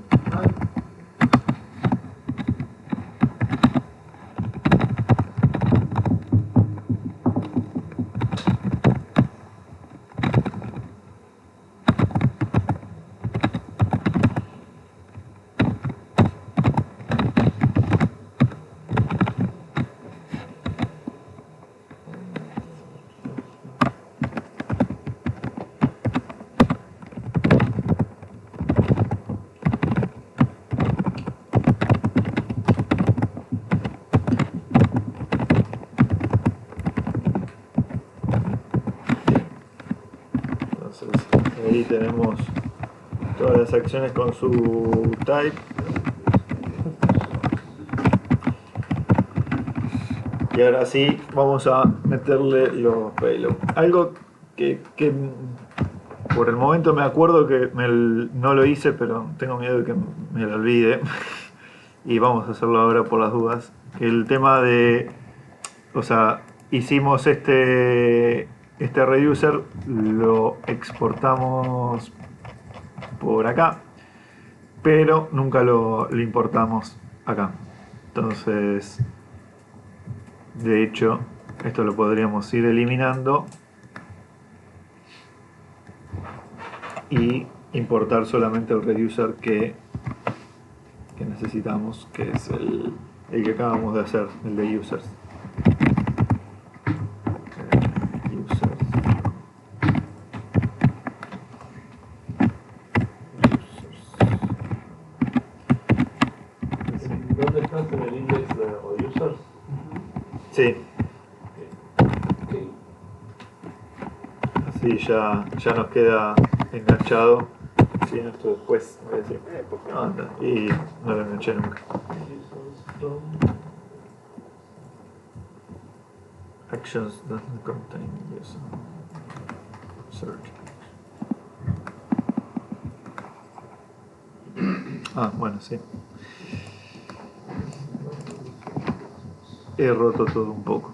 Ahí tenemos todas las acciones con su type. Y ahora sí vamos a meterle los payloads. Algo que por el momento me acuerdo que no lo hice, pero tengo miedo de que me lo olvide. Y vamos a hacerlo ahora por las dudas. El tema de, o sea, hicimos este reducer, lo exportamos por acá, pero nunca lo importamos acá. Entonces, de hecho, esto lo podríamos ir eliminando y importar solamente el reducer que necesitamos, que es el que acabamos de hacer, el de users. ¿Dónde estás en el index de users? Sí, Ok. así ya nos queda enganchado. Si no, esto después voy a decir, ¿por qué no anda? Y no lo enganché nunca. Actions doesn't contain user search. Ah, bueno, sí. He roto todo un poco.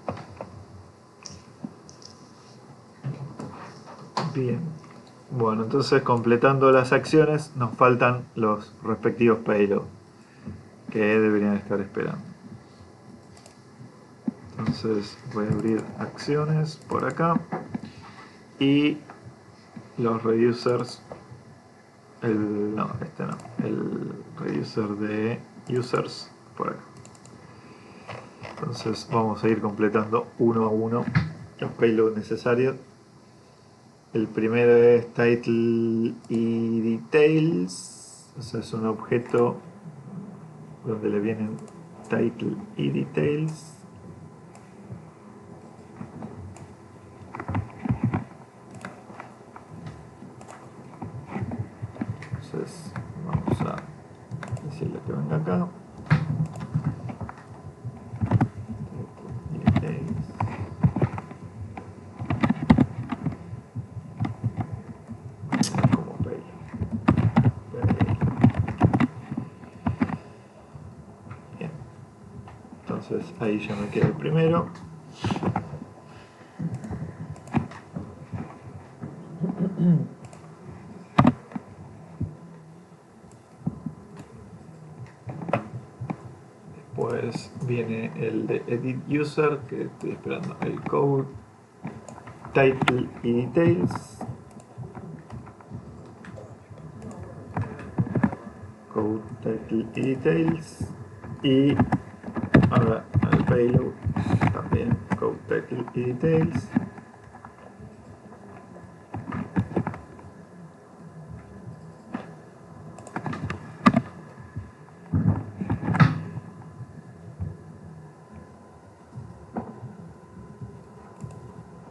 Bien. Bueno, entonces completando las acciones nos faltan los respectivos payloads que deberían estar esperando. Entonces voy a abrir acciones por acá y los reducers, el reducer de users por acá. Entonces vamos a ir completando uno a uno los payloads necesarios. El primero es title y details, o sea, es un objeto donde le vienen title y details. Entonces vamos a decirle que venga acá. Entonces ahí ya me queda el primero. Después viene el de edit user, que estoy esperando el code, title y details. Code, title y details. Y ahora el payload. Bien, code title y details.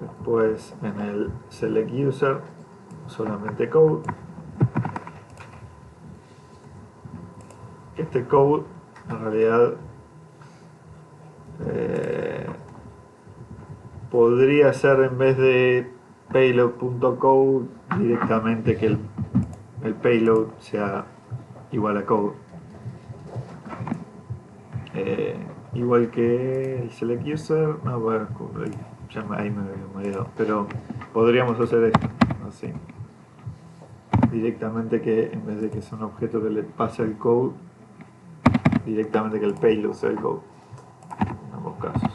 Después en el select user solamente code. Este code en realidad podría ser, en vez de payload.code, directamente que el payload sea igual a code. Igual que el select user, no, bueno, ya ahí me había olvidado, pero podríamos hacer esto así, directamente, que en vez de que sea un objeto que le pase el code, directamente que el payload sea el code en ambos casos.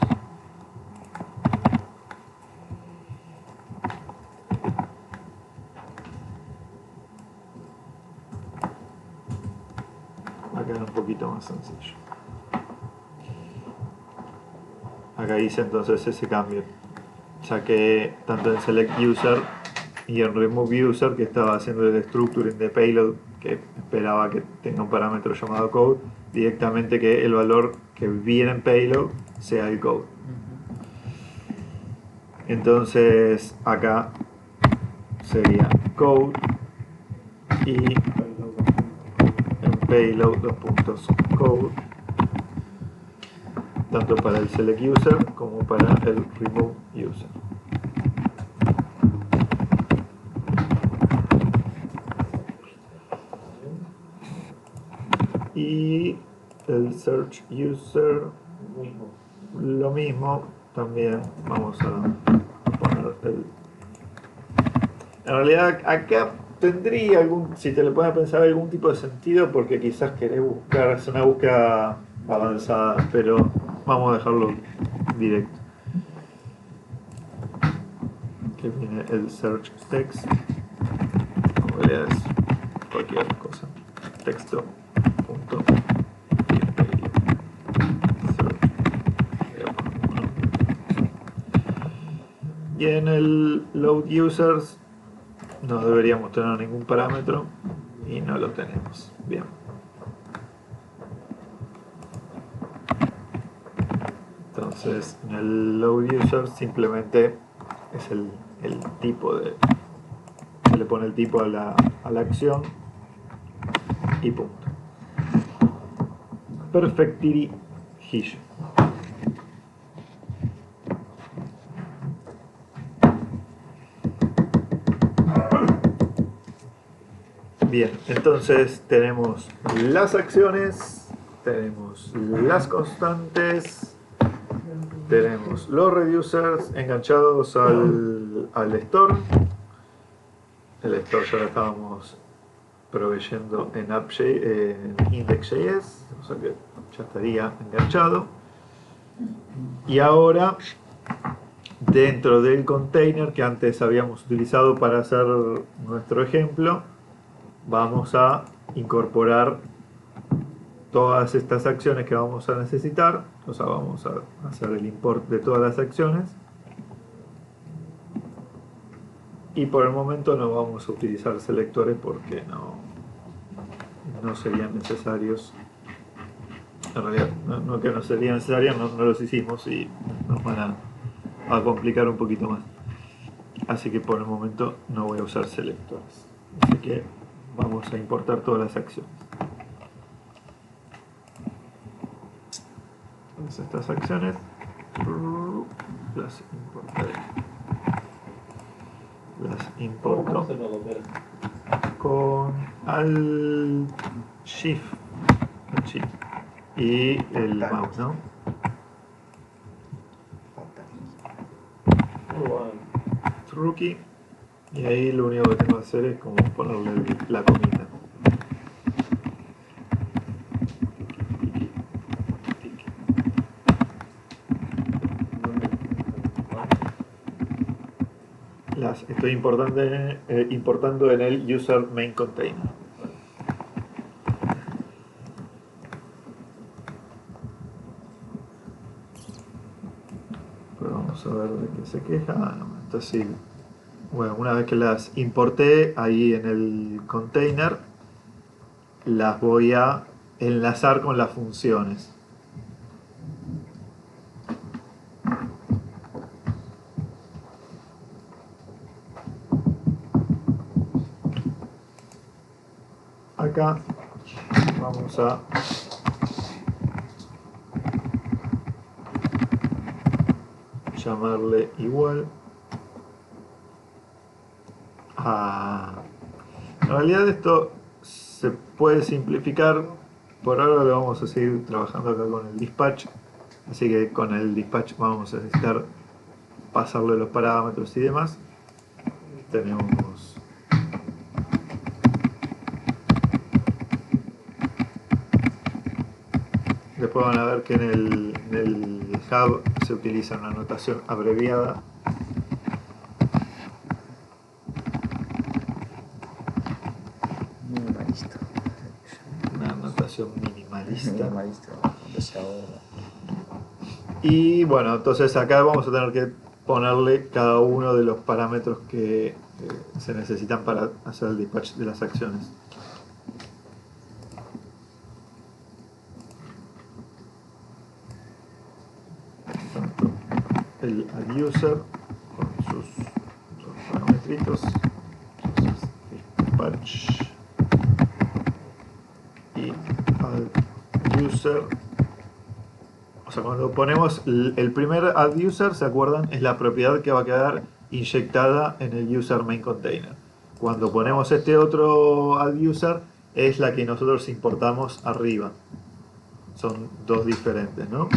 Va a quedar un poquito más sencillo. Acá hice entonces ese cambio, ya que tanto en select user y en remove user, que estaba haciendo el structuring de payload, que esperaba que tenga un parámetro llamado code, directamente que el valor que viene en payload sea el code. Entonces acá sería code y en payload code, tanto para el select user como para el remove user. Y el search user, lo mismo también. Vamos a poner en realidad acá tendría si te le puedes pensar, algún tipo de sentido, porque quizás querés buscar, es una búsqueda avanzada, pero vamos a dejarlo directo. Que viene el search text, en realidad es cualquier cosa, texto punto y en el load users no deberíamos tener ningún parámetro y no lo tenemos. Bien. Entonces en el load user simplemente es el tipo de, se le pone el tipo a la acción y punto. Perfectly hish. Bien, entonces tenemos las acciones, tenemos las constantes, tenemos los reducers enganchados al store. El store ya lo estábamos proveyendo en index.js, o sea que ya estaría enganchado. Y ahora, dentro del container que antes habíamos utilizado para hacer nuestro ejemplo, vamos a incorporar todas estas acciones que vamos a necesitar. O sea, vamos a hacer el import de todas las acciones, y por el momento no vamos a utilizar selectores porque no serían necesarios. En realidad, no que no serían necesarios, no los hicimos y nos van a complicar un poquito más. Así que por el momento no voy a usar selectores. Así que vamos a importar todas las acciones. Entonces estas acciones las importaré. Las importo con al shift y el mouse, ¿no? Rookie, y ahí lo único que tengo que hacer es como ponerle la comida. Las estoy importando en el user main container. Vamos a ver de qué se queja. Ah, no, esto sí. Bueno, una vez que las importé ahí en el container, las voy a enlazar con las funciones. Acá vamos a llamarle igual a... En realidad esto se puede simplificar. Por ahora lo vamos a seguir trabajando acá con el dispatch, así que con el dispatch vamos a necesitar pasarle los parámetros y demás. Tenemos después van a ver que en el hub se utiliza una notación abreviada. Minimalista. Una notación minimalista. Minimalista. Entonces ahora. Y bueno, entonces acá vamos a tener que ponerle cada uno de los parámetros que se necesitan para hacer el dispatch de las acciones. Tanto el adducer con sus parametritos, entonces dispatch y adducer. O sea, cuando ponemos el primer adducer, ¿se acuerdan? Es la propiedad que va a quedar inyectada en el user main container. Cuando ponemos este otro adducer, es la que nosotros importamos arriba. Son dos diferentes, ¿no?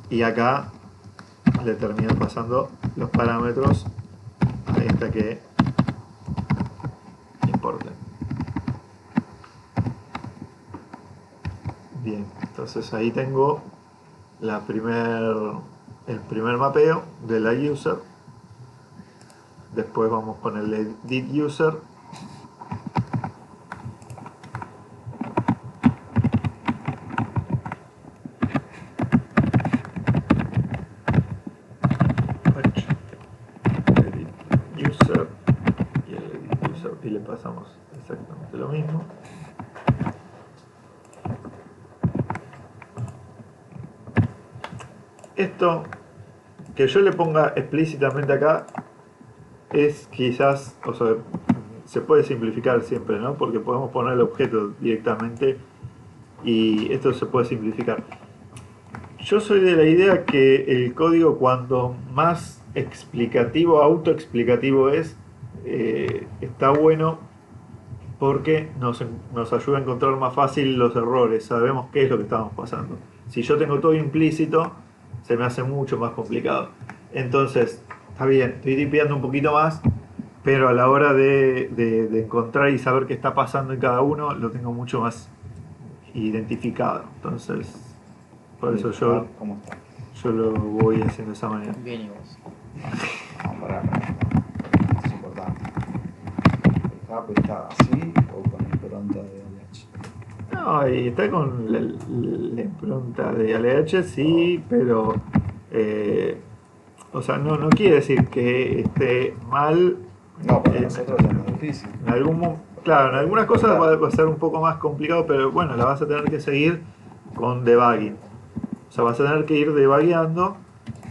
Y acá le termino pasando los parámetros a esta que importen. Bien, entonces ahí tengo el primer mapeo de la user. Después vamos con el edit user. Edit user y el edit user y le pasamos exactamente lo mismo. Esto que yo le ponga explícitamente acá es quizás, o sea, se puede simplificar siempre, ¿no? Porque podemos poner el objeto directamente y esto se puede simplificar. Yo soy de la idea que el código, cuando más explicativo, autoexplicativo es, está bueno porque nos ayuda a encontrar más fácil los errores, sabemos qué es lo que estamos pasando. Si yo tengo todo implícito, se me hace mucho más complicado. Entonces, está bien, estoy tipeando un poquito más, pero a la hora de encontrar y saber qué está pasando en cada uno, lo tengo mucho más identificado. Entonces, por eso ¿Cómo está? yo lo voy haciendo de esa manera. Bien, y vos. Vamos a parar. Esto es importante. ¿El hub está así o con impronta de LH? No, y está con la impronta de ALH, sí, pero o sea, no quiere decir que esté mal. No, para nosotros es más difícil. Claro, en algunas cosas va a ser un poco más complicado, pero bueno, la vas a tener que seguir con debugging. O sea, vas a tener que ir debugueando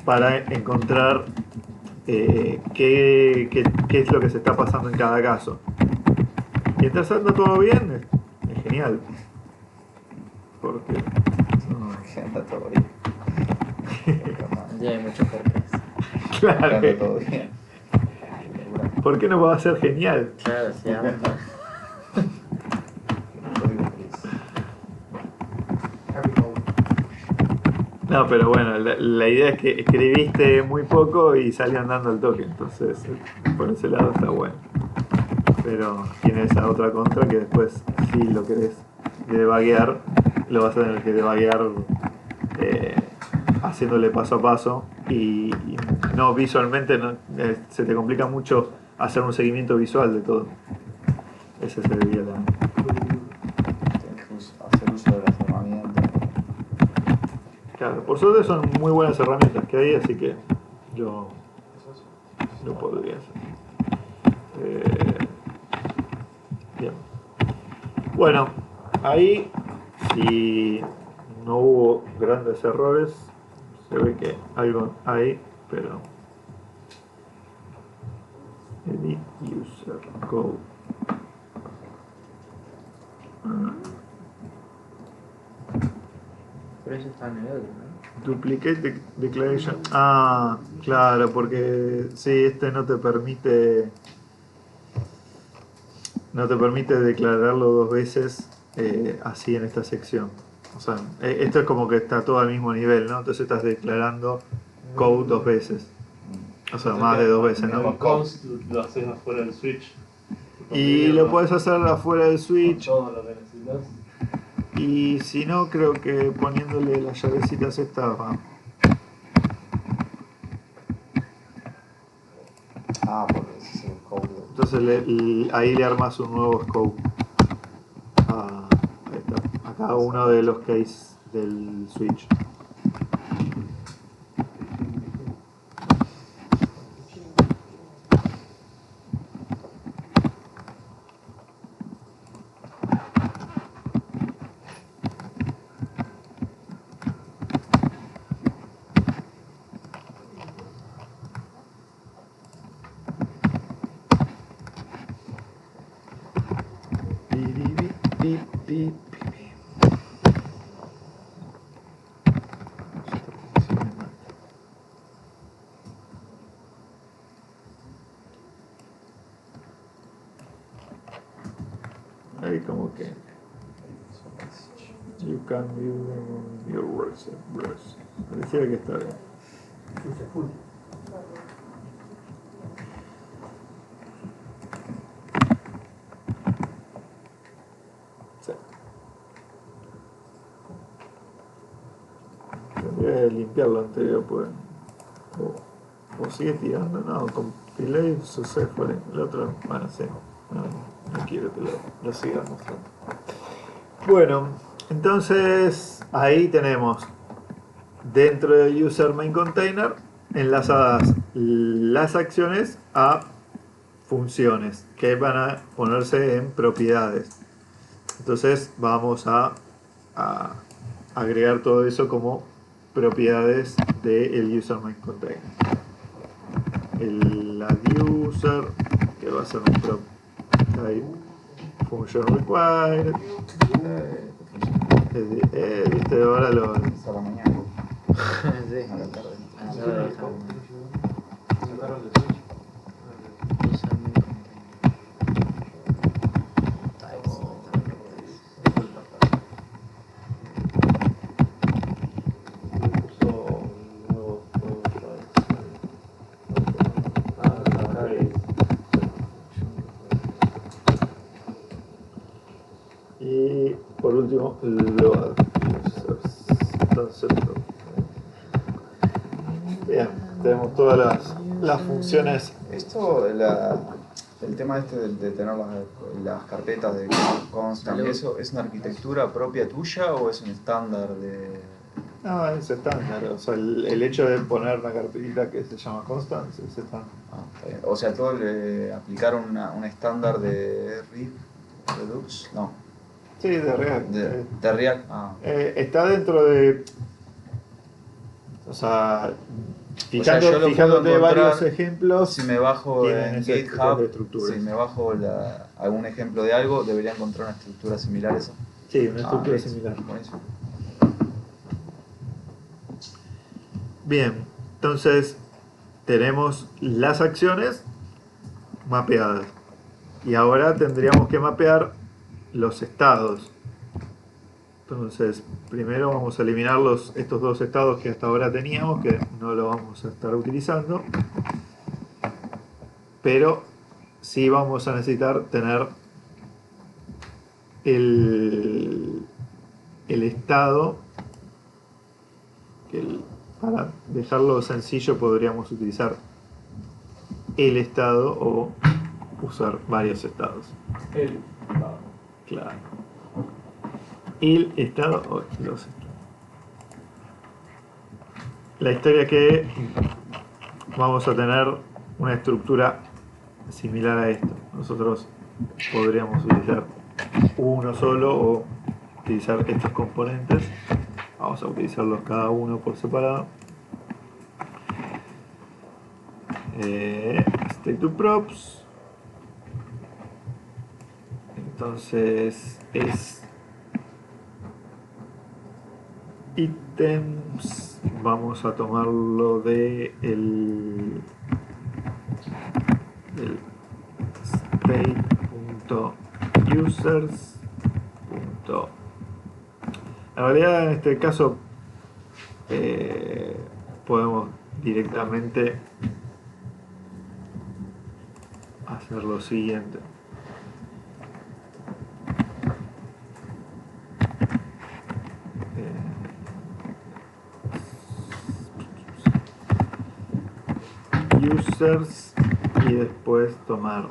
para encontrar qué es lo que se está pasando en cada caso. Mientras anda todo bien, es genial. Porque Anda todo bien. Ya hay muchos porqués. claro, Anda todo bien. ¿por qué no va a ser genial? Claro, sí, anda. Código gris. No, pero bueno, la idea es que escribiste muy poco y salió andando al toque, entonces por ese lado está bueno. Pero tiene esa otra contra que después, si lo querés debuguear, lo vas a tener que debuguear haciéndole paso a paso y no visualmente, se te complica mucho hacer un seguimiento visual de todo. Esa sería la... Hacer uso de las herramientas. Claro, por suerte son muy buenas herramientas que hay, así que lo podría hacer. Bien. Bueno, ahí, si no hubo grandes errores, se ve que algo hay, pero edit user code. Pero eso está en el otro, ¿no? Duplicate declaration. Ah, claro, porque sí, este no te permite declararlo dos veces así en esta sección. O sea, esto es como que está todo al mismo nivel, ¿no? Entonces estás declarando code dos veces. O sea, más de dos veces, ¿no? El const lo haces afuera del switch. Y lo puedes hacer afuera del switch. Todo lo que necesitas. Y si no, creo que poniéndole las llavecitas estas va. Ah, porque ese es el code. Entonces ahí le armas un nuevo scope ahí está, a cada uno de los cases del switch. Ahí como que you can view them on your WhatsApp browser. Pareciera que está bien. Sí. Tendría que limpiar lo anterior, pues. O sigue tirando, no, compilé successfully. El otro, bueno, sí. No quiero que lo siga mostrando. Bueno, entonces ahí tenemos dentro del user main container enlazadas las acciones a funciones que van a ponerse en propiedades. Entonces vamos a agregar todo eso como propiedades del user main container. El add user, que va a ser un prop type function required. Viste, ahora lo. A la mañana. Sí. A la tarde. Acabo de dejar. Sacaron de Switch. User main Y por último, load users. Entonces, bien, tenemos todas las funciones. Esto, el tema este de tener las carpetas de constant, Salud. ¿eso es una arquitectura propia tuya o es un estándar de...? No, es estándar. O sea, el hecho de poner una carpetita que se llama constant es estándar. Ah, está bien. O sea, todos le aplicaron un estándar de Redux, no, Sí, de React. de React. Ah, Está dentro de. O sea, yo lo puedo fijándote encontrar varios ejemplos. si me bajo Tienen en ese tipo de GitHub, estructuras. si me bajo algún ejemplo de algo, debería encontrar una estructura similar a esa. Sí, una estructura listo. similar. Buenísimo. Bien, entonces tenemos las acciones mapeadas. Y ahora tendríamos que mapear los estados. Entonces, primero vamos a eliminar estos dos estados que hasta ahora teníamos, que no lo vamos a estar utilizando. Pero sí vamos a necesitar tener el estado, para dejarlo sencillo podríamos utilizar el estado o usar varios estados. Claro. El estado o los estados. La historia que vamos a tener una estructura similar a esto. Nosotros podríamos utilizar uno solo o utilizar estos componentes. Vamos a utilizarlos cada uno por separado. State to props. Entonces es items. Vamos a tomarlo de el state.users. En realidad en este caso podemos directamente hacer lo siguiente. Users y después tomar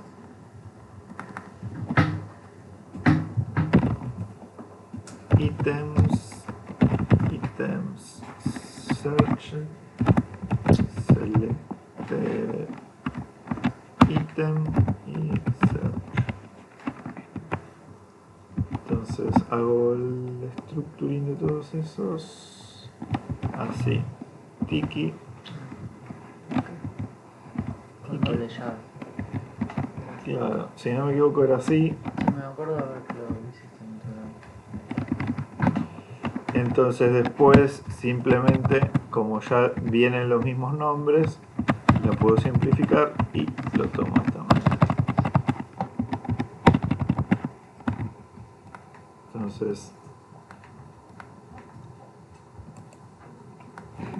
items, search, select item y search. Entonces hago el structuring de todos esos así, tiki. Con doble llave. Claro, si no me equivoco era así. Sí, me acuerdo de ver que lo hiciste en tu Entonces después simplemente, como ya vienen los mismos nombres, lo puedo simplificar y lo tomo de esta manera. Entonces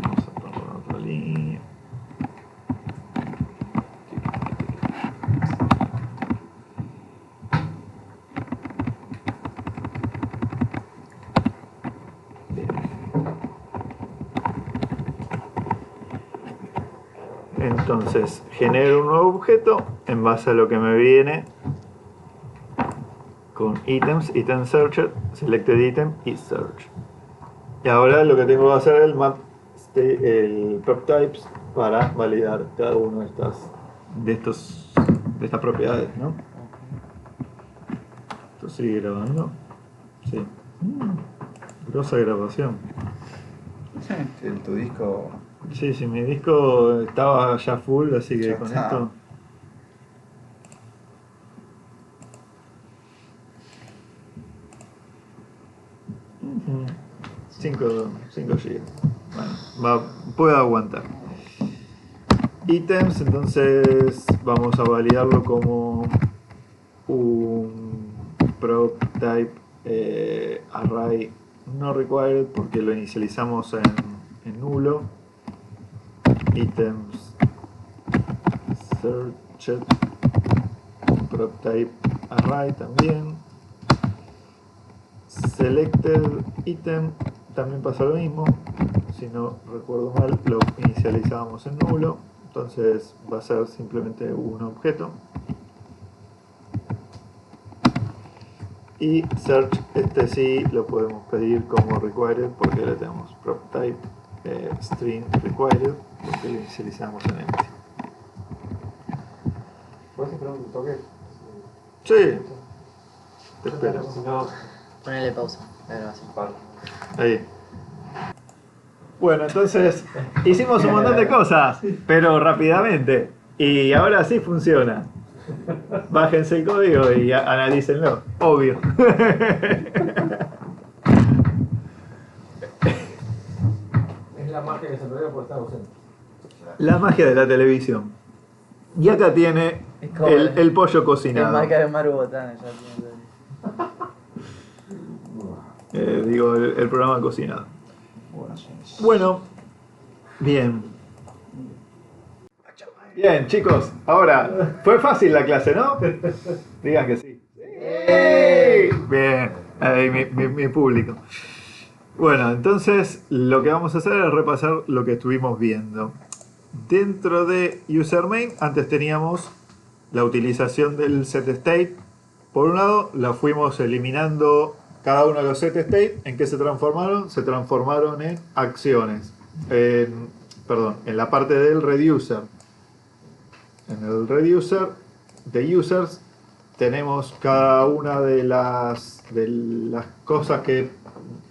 vamos a poner otra línea. Entonces genero un nuevo objeto en base a lo que me viene con items, item searcher, selected item y search. Y ahora lo que tengo que hacer es el map el prop types para validar cada uno de estas propiedades, ¿no? Esto sigue grabando. Sí. Grosa grabación. Tu disco Sí, sí, mi disco estaba ya full, así que Ya con está. esto. Ujú. 5 GB. Bueno, puede aguantar. Items, entonces vamos a validarlo como un prop type array no required porque lo inicializamos en nulo. Items searched, prop type array también. Selected item también pasa lo mismo, si no recuerdo mal lo inicializábamos en nulo, entonces va a ser simplemente un objeto. Y search, este sí lo podemos pedir como required porque le tenemos prop type string required porque lo inicializamos en empty. ¿Puedes esperar un toque? Sí, te espero. Si no, Ponele pausa. La grabación. Ahí. Bueno, entonces hicimos un montón de cosas, pero rápidamente. Y ahora sí funciona. Bájense el código y analícenlo. Obvio. es la magia que se perdió por estar ausente. La magia de la televisión. Y acá tiene Es como el pollo Es cocinado. marca de Maru Botana, ya tiene. Digo, el programa cocinado. bueno, Bueno, bien. Bien, chicos, ahora, fue fácil la clase, ¿no? Digan que sí. Bien, ahí mi público. Bueno, entonces lo que vamos a hacer es repasar lo que estuvimos viendo. Dentro de UserMain, antes teníamos la utilización del setState. Por un lado, la fuimos eliminando cada uno de los setState. ¿En qué se transformaron? Se transformaron en acciones. En la parte del reducer. en el reducer de users tenemos cada una de las cosas que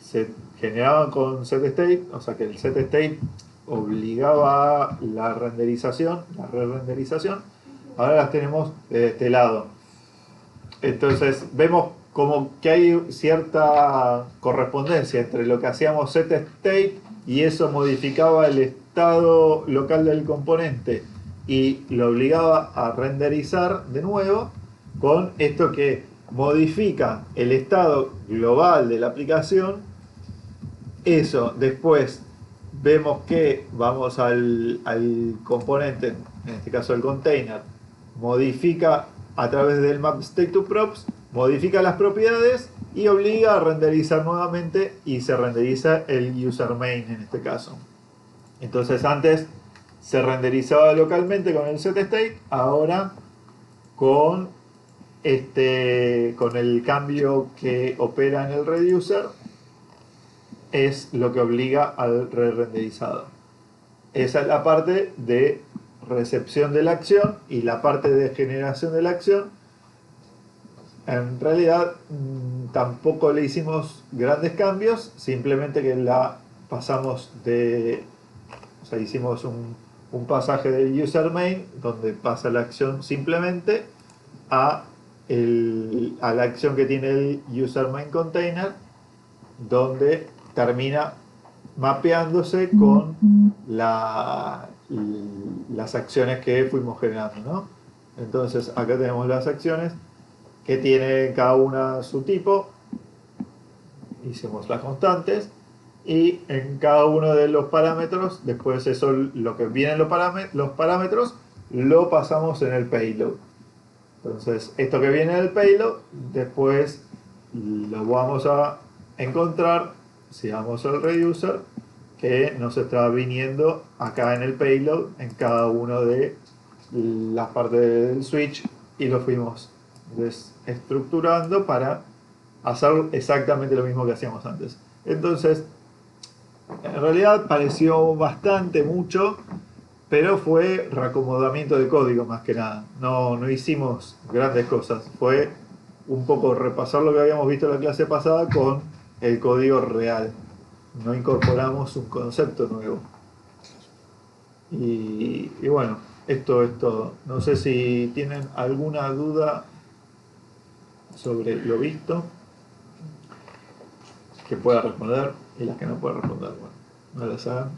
se generaban con setState, o sea que el setState obligaba a la renderización, la re-renderización. Ahora las tenemos de este lado. Entonces vemos como que hay cierta correspondencia entre lo que hacíamos setState y eso modificaba el estado local del componente y lo obligaba a renderizar de nuevo, con esto que modifica el estado global de la aplicación. Eso después vemos que vamos al componente, en este caso el container, modifica a través del map state to props, modifica las propiedades y obliga a renderizar nuevamente y se renderiza el user main en este caso. Entonces antes se renderizaba localmente con el setState, ahora con el cambio que opera en el reducer es lo que obliga al re-renderizado. Esa es la parte de recepción de la acción, y la parte de generación de la acción en realidad tampoco le hicimos grandes cambios, simplemente que la pasamos o sea, hicimos un pasaje del user main donde pasa la acción simplemente a la acción que tiene el user main container, donde termina mapeándose con las acciones que fuimos generando, ¿no? Entonces acá tenemos las acciones que tiene cada una su tipo, hicimos las constantes, y en cada uno de los parámetros, después eso, lo que vienen los parámetros, lo pasamos en el payload. Entonces esto que viene en el payload, después lo vamos a encontrar si vamos al reducer, que nos está viniendo acá en el payload en cada uno de las partes del switch, y lo fuimos desestructurando para hacer exactamente lo mismo que hacíamos antes. Entonces en realidad pareció bastante mucho, pero fue reacomodamiento de código más que nada. No hicimos grandes cosas, fue un poco repasar lo que habíamos visto en la clase pasada con el código real. No incorporamos un concepto nuevo. Y bueno, esto es todo. No sé si tienen alguna duda sobre lo visto que pueda responder, y las que no pueda responder, bueno, no las hagan.